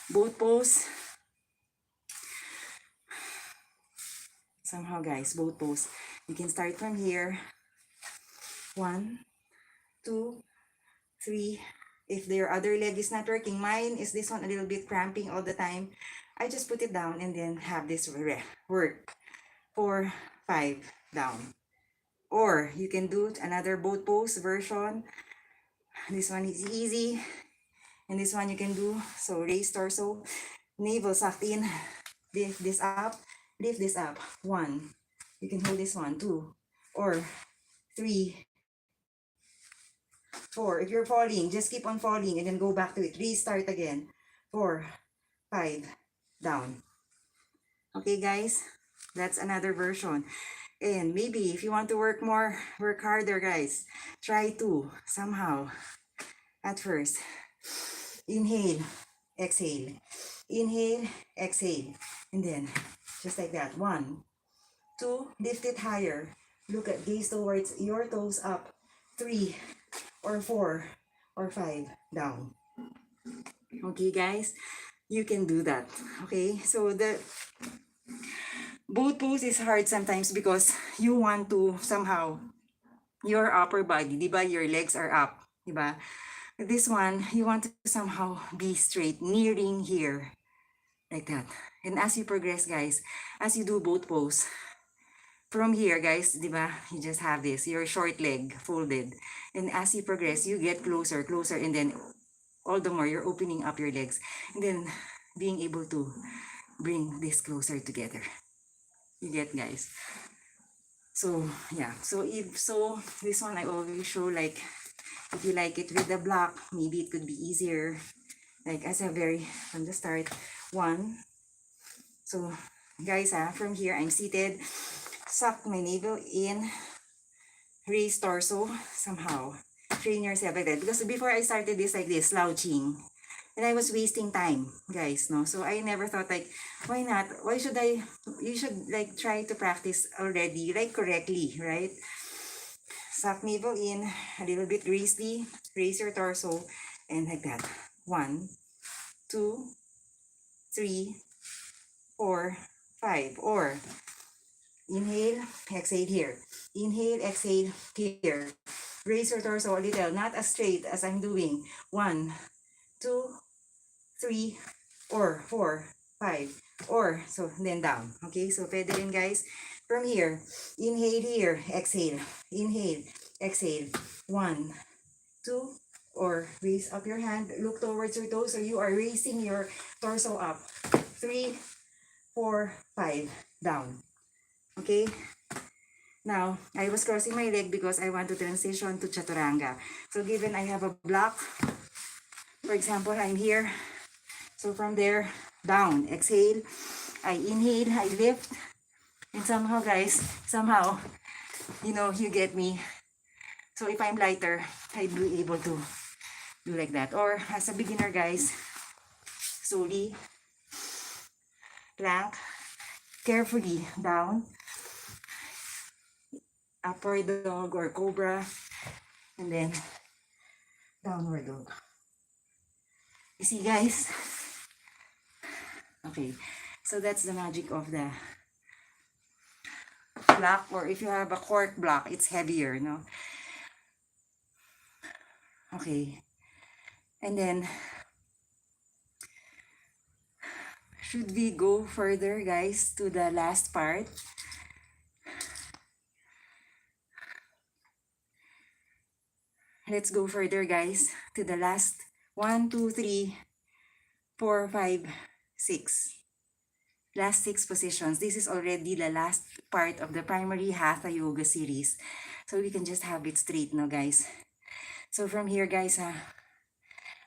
both pose. Somehow, guys, both pose. You can start from here. 1, 2, 3. If their other leg is not working, mine is this one a little bit cramping all the time. I just put it down and then have this work. 4, 5, down. Or you can do another boat pose version. This one is easy. And this one you can do. So raise torso, navel sucked in, lift this up, lift this up. 1. You can hold this one, 2, or 3, 4. If you're falling, just keep on falling and then go back to it. Restart again. 4, 5, down. Okay, guys? That's another version. And maybe if you want to work more, work harder, guys, try to somehow at first. Inhale, exhale. Inhale, exhale. And then just like that. 1, 2, lift it higher. Look at, gaze towards your toes up. 3, or 4, or 5, down. Okay, guys? You can do that. Okay? So the both pose is hard sometimes because you want to somehow your upper body, diba? Your legs are up, diba? This one, you want to somehow be straight, nearing here, like that. And as you progress, guys, as you do both pose, from here, guys, diba? You just have this, your short leg folded. And as you progress, you get closer, closer, and then all the more you're opening up your legs. And then being able to bring this closer together. You get, guys? So yeah, so this one I always show, like if you like it with the block, maybe it could be easier, like as a very from the start. 1. So guys, from here I'm seated, suck my navel in, raise torso somehow, train yourself like that, because before I started this like this, slouching, and I was wasting time, guys, no? So I never thought like, why not? Why should you should like try to practice already, like correctly, right? Suck navel in, a little bit greasy, raise your torso, and like that. 1, 2, 3, 4, 5. Or inhale, exhale here. Inhale, exhale here. Raise your torso a little, not as straight as I'm doing. 1, 2, 3, or 4, 5, or so then down. Okay, so pwede rin, guys. From here, inhale here, exhale. Inhale, exhale. 1, 2, or raise up your hand, look towards your toes, so you are raising your torso up. 3, 4, 5, down. Okay. Now, I was crossing my leg because I want to transition to chaturanga. So given I have a block, for example, I'm here. So from there, down, exhale, I inhale, I lift, and somehow, guys, somehow, you get me. So if I'm lighter, I'd be able to do like that. Or as a beginner, guys, slowly, plank, carefully, down, upward dog or cobra, and then downward dog. You see, guys? Okay, so that's the magic of the block, or if you have a cork block, it's heavier, no? Okay, and then should we go further, guys, to the last part? Let's go further, guys, to the last 1, 2, 3, 4, 5, 6. Last 6 positions. This is already the last part of the primary Hatha Yoga series. So we can just have it straight now, guys. So from here, guys,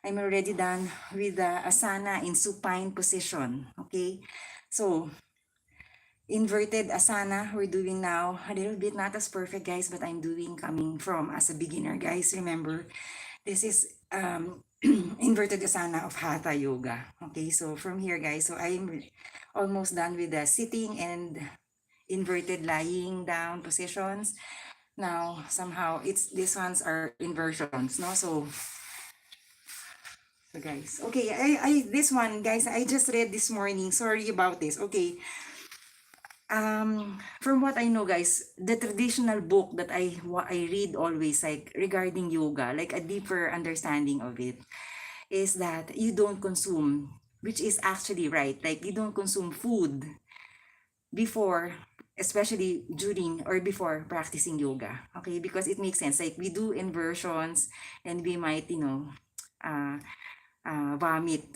I'm already done with the asana in supine position. Okay? So, inverted asana we're doing now. A little bit not as perfect, guys, but I'm doing coming from as a beginner, guys. Remember, This is inverted asana of Hatha Yoga. Okay, so from here, guys, so I'm almost done with the sitting and inverted lying down positions. Now, somehow, these ones are inversions, no? So guys, okay, this one, guys, I just read this morning. Sorry about this. Okay, from what I know, guys, the traditional book that I read always, like regarding yoga, like a deeper understanding of it, is that you don't consume, which is actually right. Like you don't consume food before, especially during or before practicing yoga. Okay, because it makes sense. Like we do inversions, and we might, uh, vomit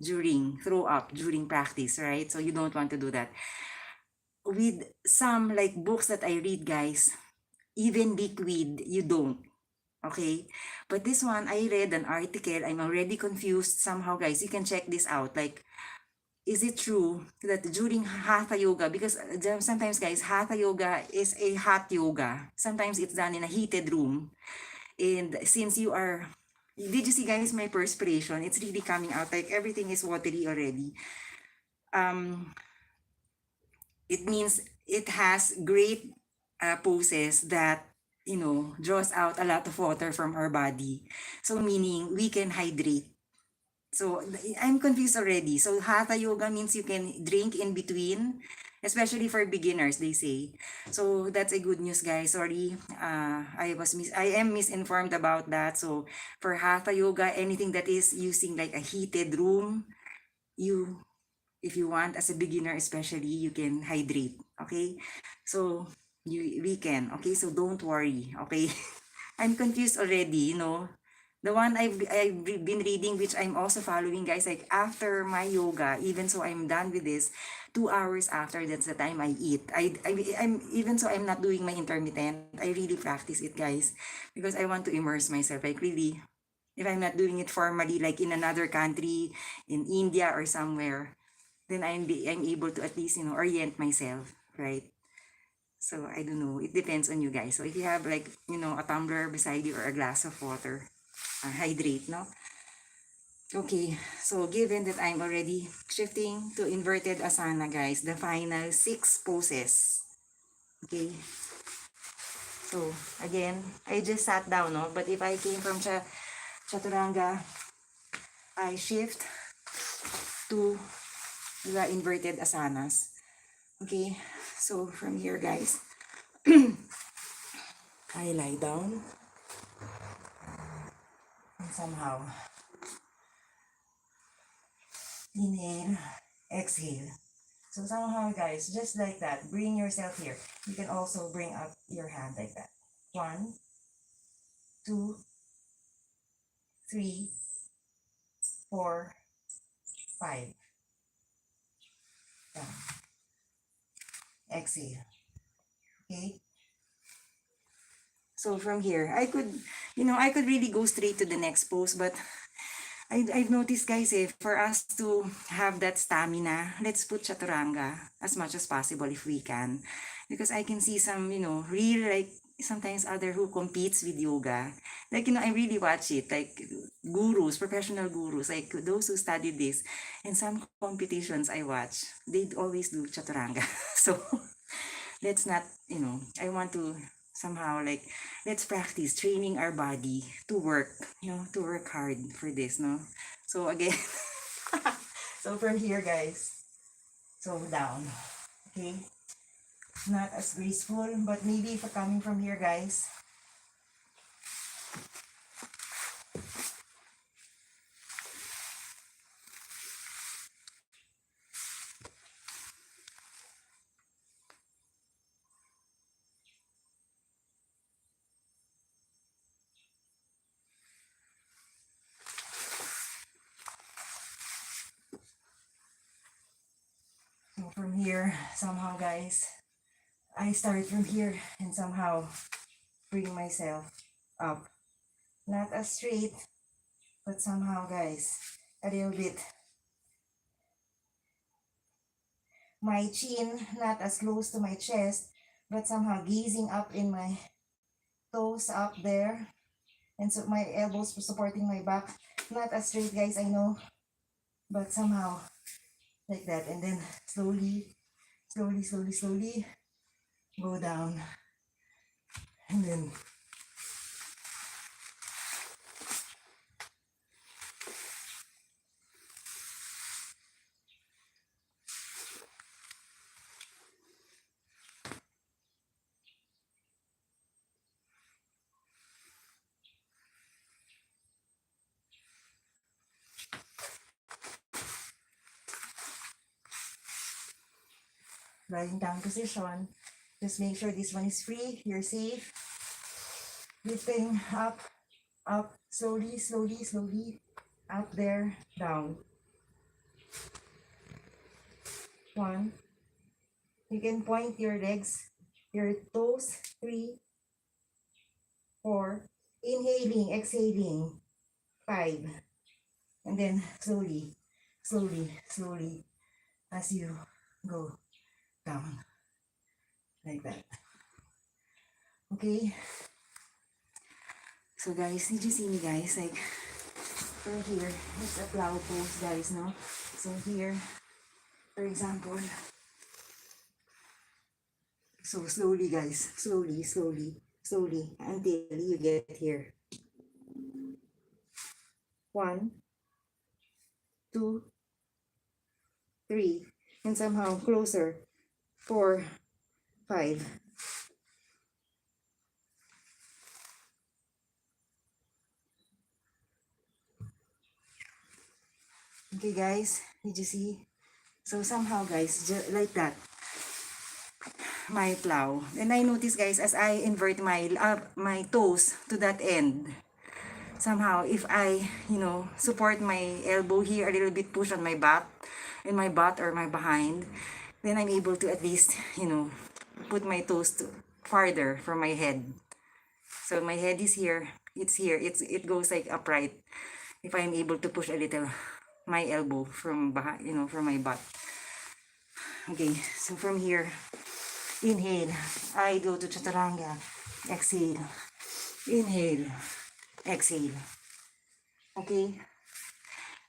throw up during practice, right? So you don't want to do that. With some like books that I read, guys, even liquid, you don't. Okay? But this one, I read an article. I'm already confused somehow, guys. You can check this out. Like, is it true that during Hatha Yoga, because sometimes, guys, Hatha Yoga is a hot yoga. Sometimes it's done in a heated room. And since did you see, guys, my perspiration? It's really coming out. Like, everything is watery already. It means it has great poses that draws out a lot of water from our body, so meaning we can hydrate. So I'm confused already. So hatha yoga means you can drink in between, especially for beginners, they say. So that's a good news, guys. Sorry, I am misinformed about that. So for hatha yoga, anything that is using like a heated room, you if you want, as a beginner especially, you can hydrate. Okay, so we can. Okay, so don't worry. Okay. I'm confused already, the one I've been reading, which I'm also following, guys, like after my yoga, even so I'm done with this, 2 hours after, that's the time I eat. I'm even so I'm not doing my intermittent, I really practice it, guys, because I want to immerse myself, like really, if I'm not doing it formally, like in another country, in India or somewhere, then I'm able to at least, orient myself, right? So I don't know. It depends on you guys. So if you have like, a tumbler beside you or a glass of water, hydrate, no? Okay, so given that I'm already shifting to inverted asana, guys, the final 6 poses. Okay, so again, I just sat down, no? But if I came from chaturanga, I shift to the inverted asanas. Okay, so from here, guys, I lie down and somehow inhale, exhale. So somehow, guys, just like that, bring yourself here. You can also bring up your hand like that. 1, 2, 3, 4, 5. Down. Exhale. Okay? So from here, I could really go straight to the next pose, but I've noticed, guys, for us to have that stamina, let's put chaturanga as much as possible if we can. Because I can see some, real, like, sometimes other who competes with yoga. Like, I really watch it, like, gurus, professional gurus, like, those who study this. And some competitions I watch, they always do chaturanga. So, let's not, I want to somehow like let's practice training our body to work, to work hard for this, no? So again, so from here, guys, so down, okay? Not as graceful, but maybe if coming from here, guys, so from here, somehow, guys, I start from here and somehow bring myself up, not as straight, but somehow, guys, a little bit. My chin not as close to my chest, but somehow gazing up in my toes up there. And so my elbows supporting my back. Not as straight, guys, I know, but somehow like that. And then slowly, slowly, slowly, slowly go down. And then lying down position. Just make sure this one is free. You're safe. Lifting up, up, slowly, slowly, slowly. Up there, down. 1. You can point your legs, your toes. 3, 4. Inhaling, exhaling. 5. And then slowly, slowly, slowly, as you go down. Like that. Okay? So guys, did you see me, guys? Like, from here, it's a plow pose, guys, no? So here, for example, so slowly, guys, slowly, slowly, slowly, until you get here. 1, 2, 3, and somehow closer. 4, 5. Okay, guys, did you see? So somehow, guys, just like that, my plow. And I notice, guys, as I invert my toes to that end, somehow, if I, support my elbow here a little bit, push on my back, in my butt or my behind, then I'm able to at least, put my toes farther from my head. So my head is here, it's here, it goes like upright. If I'm able to push a little my elbow from behind, from my butt. Okay, so from here, inhale, I go to chaturanga, exhale, inhale, exhale. Okay,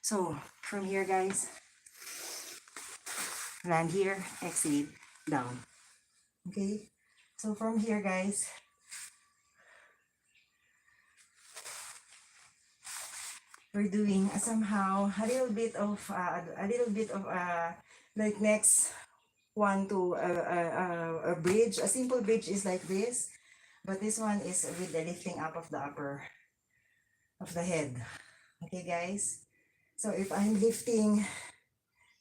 so from here, guys, land here, exhale, down. Okay, so from here, guys, we're doing somehow a little bit of like next one to a bridge. A simple bridge is like this, but this one is with the lifting up of the upper of the head. Okay, guys, so if I'm lifting,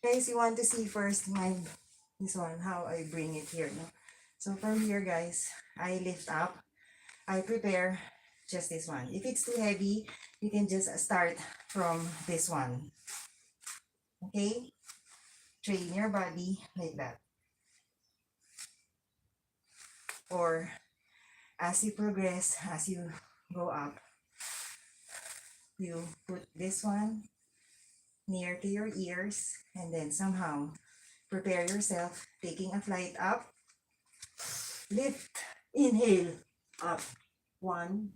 guys, you want to see first this one, how I bring it here, no? So from here, guys, I lift up, I prepare just this one. If it's too heavy, you can just start from this one. Okay, train your body like that. Or as you progress, as you go up, you put this one near to your ears, and then somehow prepare yourself, taking a flight up. Lift, inhale, up. 1,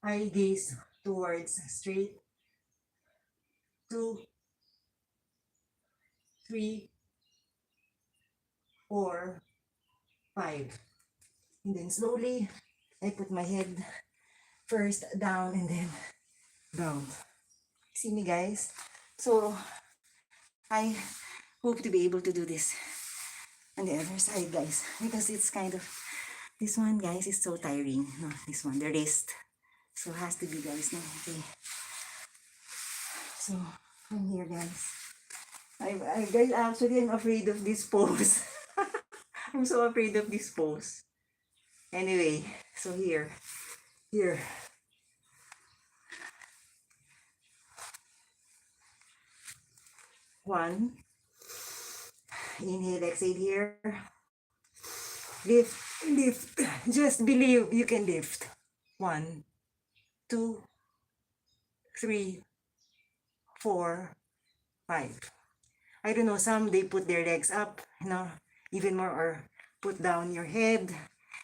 eye gaze towards straight. 2, 3, 4, 5. And then slowly, I put my head first down and then down. See me, guys? So, I hope to be able to do this on the other side, guys, because it's kind of, this one, guys, is so tiring. No, this one, the wrist. So, has to be, guys, no? Okay. So, from here, guys, guys, actually, I'm afraid of this pose. I'm so afraid of this pose. Anyway, so here. 1, inhale, exhale here. Lift, lift. Just believe you can lift. 1, 2, 3, 4, 5. I don't know, some they put their legs up, even more, or put down your head,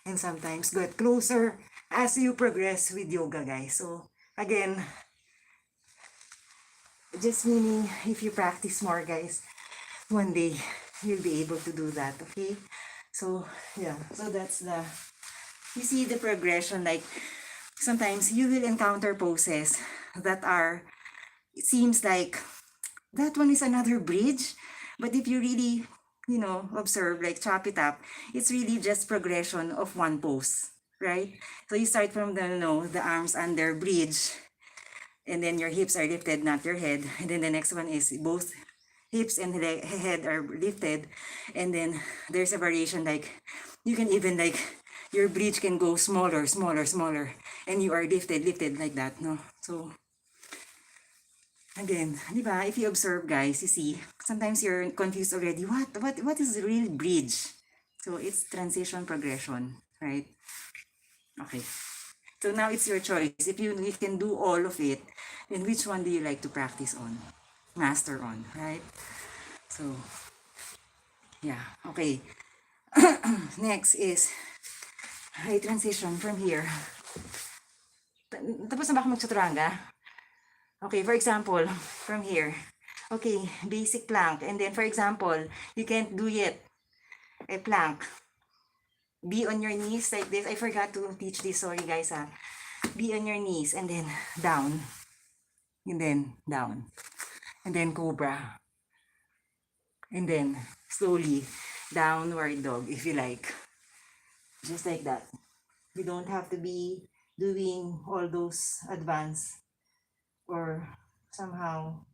and sometimes get closer. as you progress with yoga, guys. So again, just meaning if you practice more, guys, one day you'll be able to do that. Okay, so yeah, so that's the, you see the progression. Like sometimes you will encounter poses that are, it seems like that one is another bridge, but if you really, you know, observe, like chop it up, it's really just progression of one pose, right? So you start from the, you know, the arms under bridge, and then your hips are lifted, not your head, and then the next one is both hips and head are lifted, and then there's a variation, like you can even, like, your bridge can go smaller, smaller, smaller, and you are lifted, lifted like that, no? So again, di ba, if you observe, guys, you see, sometimes you're confused already. What is the real bridge? So it's transition progression, right? Okay. So now it's your choice. If you can do all of it, then which one do you like to practice on? Master on, right? So, yeah. Okay. Next is, I transition from here. Tapos na ba ako mag-chaturanga? Okay, for example, from here. Okay, basic plank. And then, for example, you can't do yet a plank. Be on your knees like this. I forgot to teach this. Sorry, guys. Be on your knees and then down. And then down. And then cobra. And then slowly downward dog if you like. Just like that. You don't have to be doing all those advanced or somehow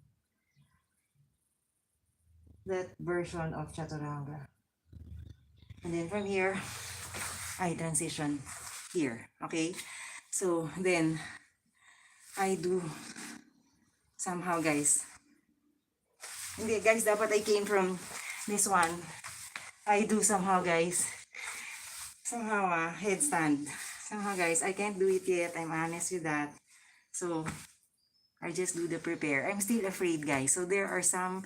that version of chaturanga. And then from here, I transition here. Okay? So then I do somehow, guys. Hindi, guys, dapat I came from this one. I do somehow, guys. Somehow, headstand. Somehow, guys, I can't do it yet. I'm honest with that. So, I just do the prepare. I'm still afraid, guys. So, there are some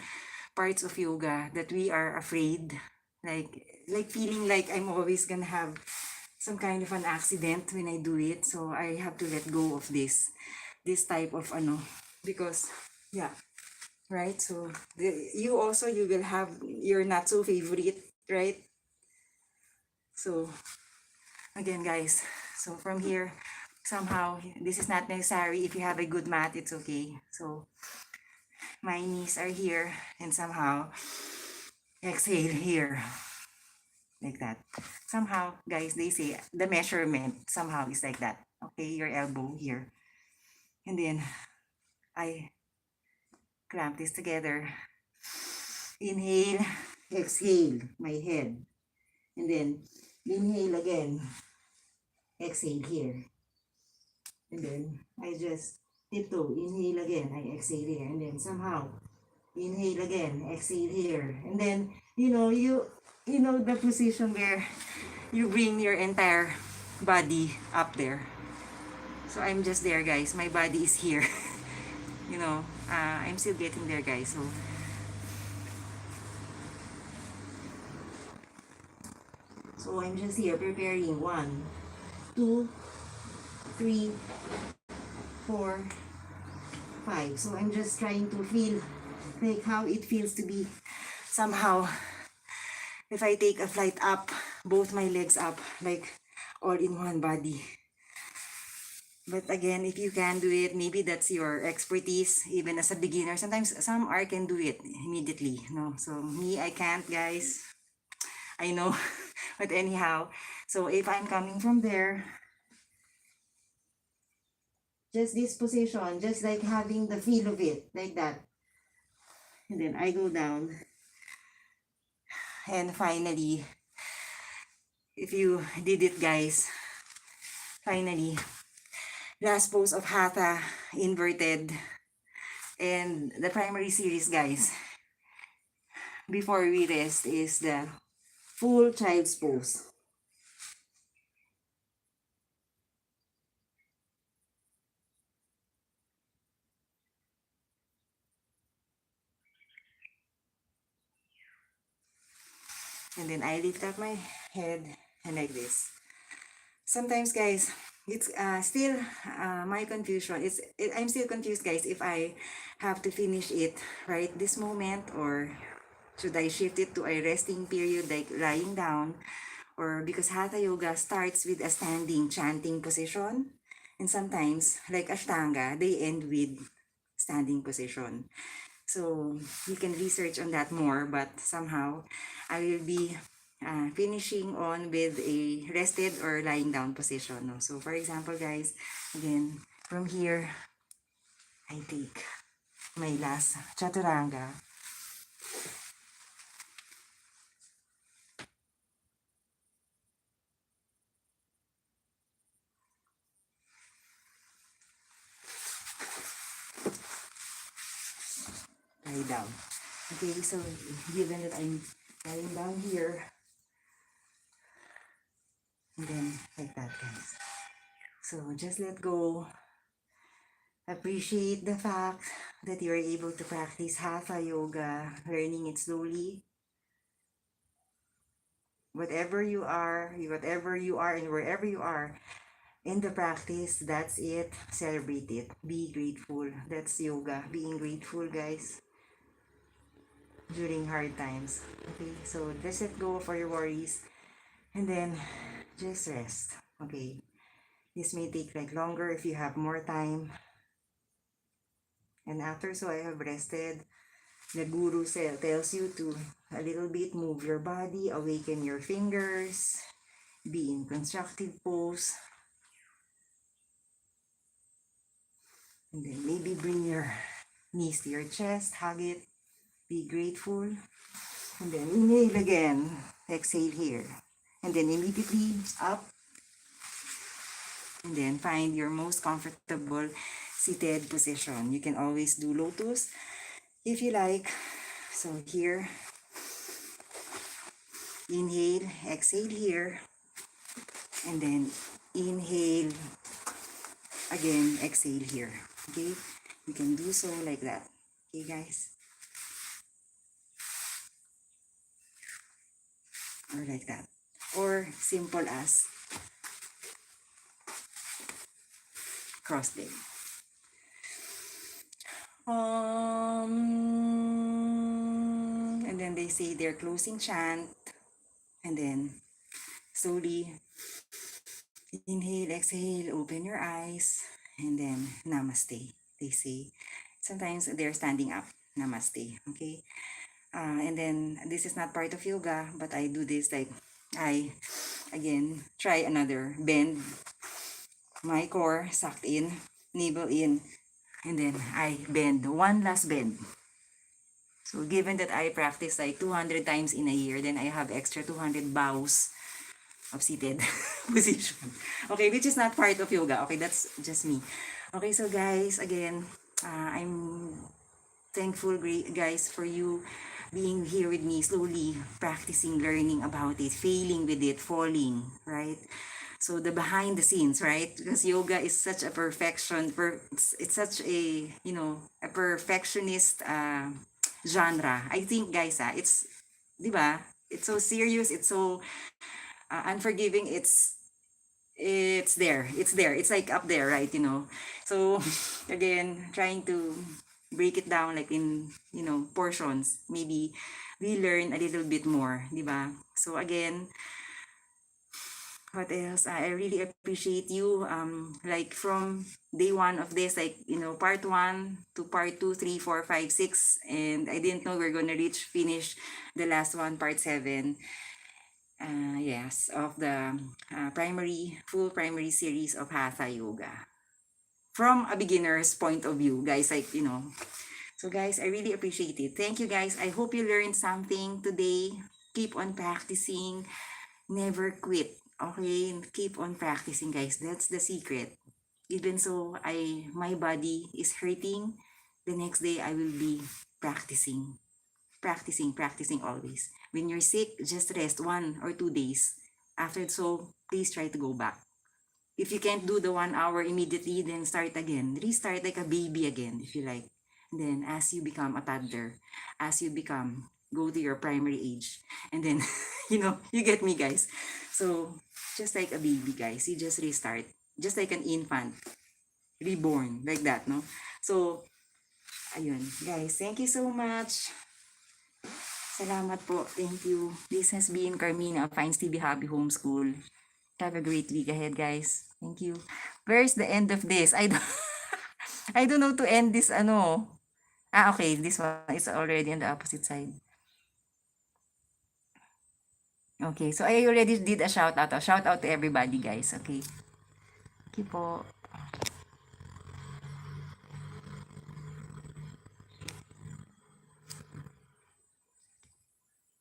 parts of yoga that we are afraid. Like feeling like I'm always gonna have some kind of an accident when I do it. So, I have to let go of this type of because, yeah. Right? So, you also, you will have your not so favorite, right? So, again, guys, so from here, somehow, this is not necessary. If you have a good mat, it's okay. So, my knees are here, and somehow, exhale here, like that. Somehow, guys, they say, the measurement, somehow, is like that. Okay, your elbow here. And then, I clamp this together. Inhale, exhale, my head. And then, inhale again. Exhale here. And then, I just tiptoe. Inhale again. I exhale here. And then, somehow, inhale again. Exhale here. And then, you know the position where you bring your entire body up there. So, I'm just there, guys. My body is here. I'm still getting there, guys. So I'm just here preparing 1, 2, 3, 4, 5. So I'm just trying to feel like how it feels to be somehow, if I take a flight up, both my legs up, like all in one body. But again, if you can do it, maybe that's your expertise, even as a beginner. Sometimes some art can do it immediately. No, so me, I can't, guys. I know. But anyhow, so if I'm coming from there, just this position, just like having the feel of it, like that. And then I go down. And finally, if you did it, guys, finally, last pose of Hatha, inverted, and the primary series, guys, before we rest, is the full child's pose. And then I lift up my head and like this. Sometimes, guys, it's still my confusion. I'm still confused, guys, if I have to finish it right this moment, or should I shift it to a resting period like lying down, or because Hatha Yoga starts with a standing chanting position, and sometimes like Ashtanga they end with standing position. So you can research on that more, but somehow I will be finishing on with a rested or lying down position. No? So for example, guys, again, from here, I take my last chaturanga. Lie down. Okay, so given that I'm lying down here, and then like that, guys. So just let go. Appreciate the fact that you're able to practice Hatha Yoga, learning it slowly. Whatever you are, and wherever you are in the practice, that's it. Celebrate it. Be grateful. That's yoga. Being grateful, guys, during hard times. Okay, so just let go for your worries, and then just rest. Okay, this may take like longer if you have more time. And after, so I have rested. The guru tells you to a little bit move your body, awaken your fingers, be in constructive pose. And then maybe bring your knees to your chest, hug it, be grateful. And then inhale again, exhale here. And then immediately up. And then find your most comfortable seated position. You can always do lotus if you like. So here, inhale, exhale here. And then inhale, again, exhale here. Okay? You can do so like that. Okay, guys? Or like that. Or simple as cross leg. And then they say their closing chant. And then slowly inhale, exhale, open your eyes. And then namaste. They say. Sometimes they're standing up. Namaste. Okay? And then this is not part of yoga, but I do this like I again try another bend my core sucked in, navel in, and then I bend one last bend. So given that I practice like 200 times in a year, then I have extra 200 bows of seated position. Okay, which is not part of yoga. Okay, that's just me. Okay, so guys, again, I'm thankful, guys, for you being here with me, slowly practicing, learning about it, failing with it, falling, right? So the behind the scenes, right? Because yoga is such a it's such a, a perfectionist genre. I think, guys, it's, di ba? It's so serious, it's so unforgiving, it's there, it's like up there, right? So again, trying to break it down like in, portions, maybe we learn a little bit more, di ba? So again, what else? I really appreciate you, like from day one of this, like, part one to part two, three, four, five, six, and I didn't know we're gonna finish the last one, part seven. Yes, of the full primary series of Hatha Yoga. From a beginner's point of view, guys, like, So guys, I really appreciate it. Thank you, guys. I hope you learned something today. Keep on practicing. Never quit. Okay? Keep on practicing, guys. That's the secret. Even so, my body is hurting, the next day I will be practicing. Practicing always. When you're sick, just rest 1 or 2 days. After so, please try to go back. If you can't do the 1 hour immediately, then start again. Restart like a baby again, if you like. And then as you become a toddler, as you go to your primary age. And then, you get me, guys. So, just like a baby, guys. You just restart. just like an infant, reborn, like that, no? So, ayun, guys, thank you so much. Salamat po. Thank you. This has been Carmina of Findstv Happy Homeschool. Have a great week ahead, guys. Thank you. Where's the end of this? I don't, I don't know to end this, ano. Okay, this one is already on the opposite side. Okay, so I already did a shout out. A shout out to everybody, guys. Okay. Thank you po.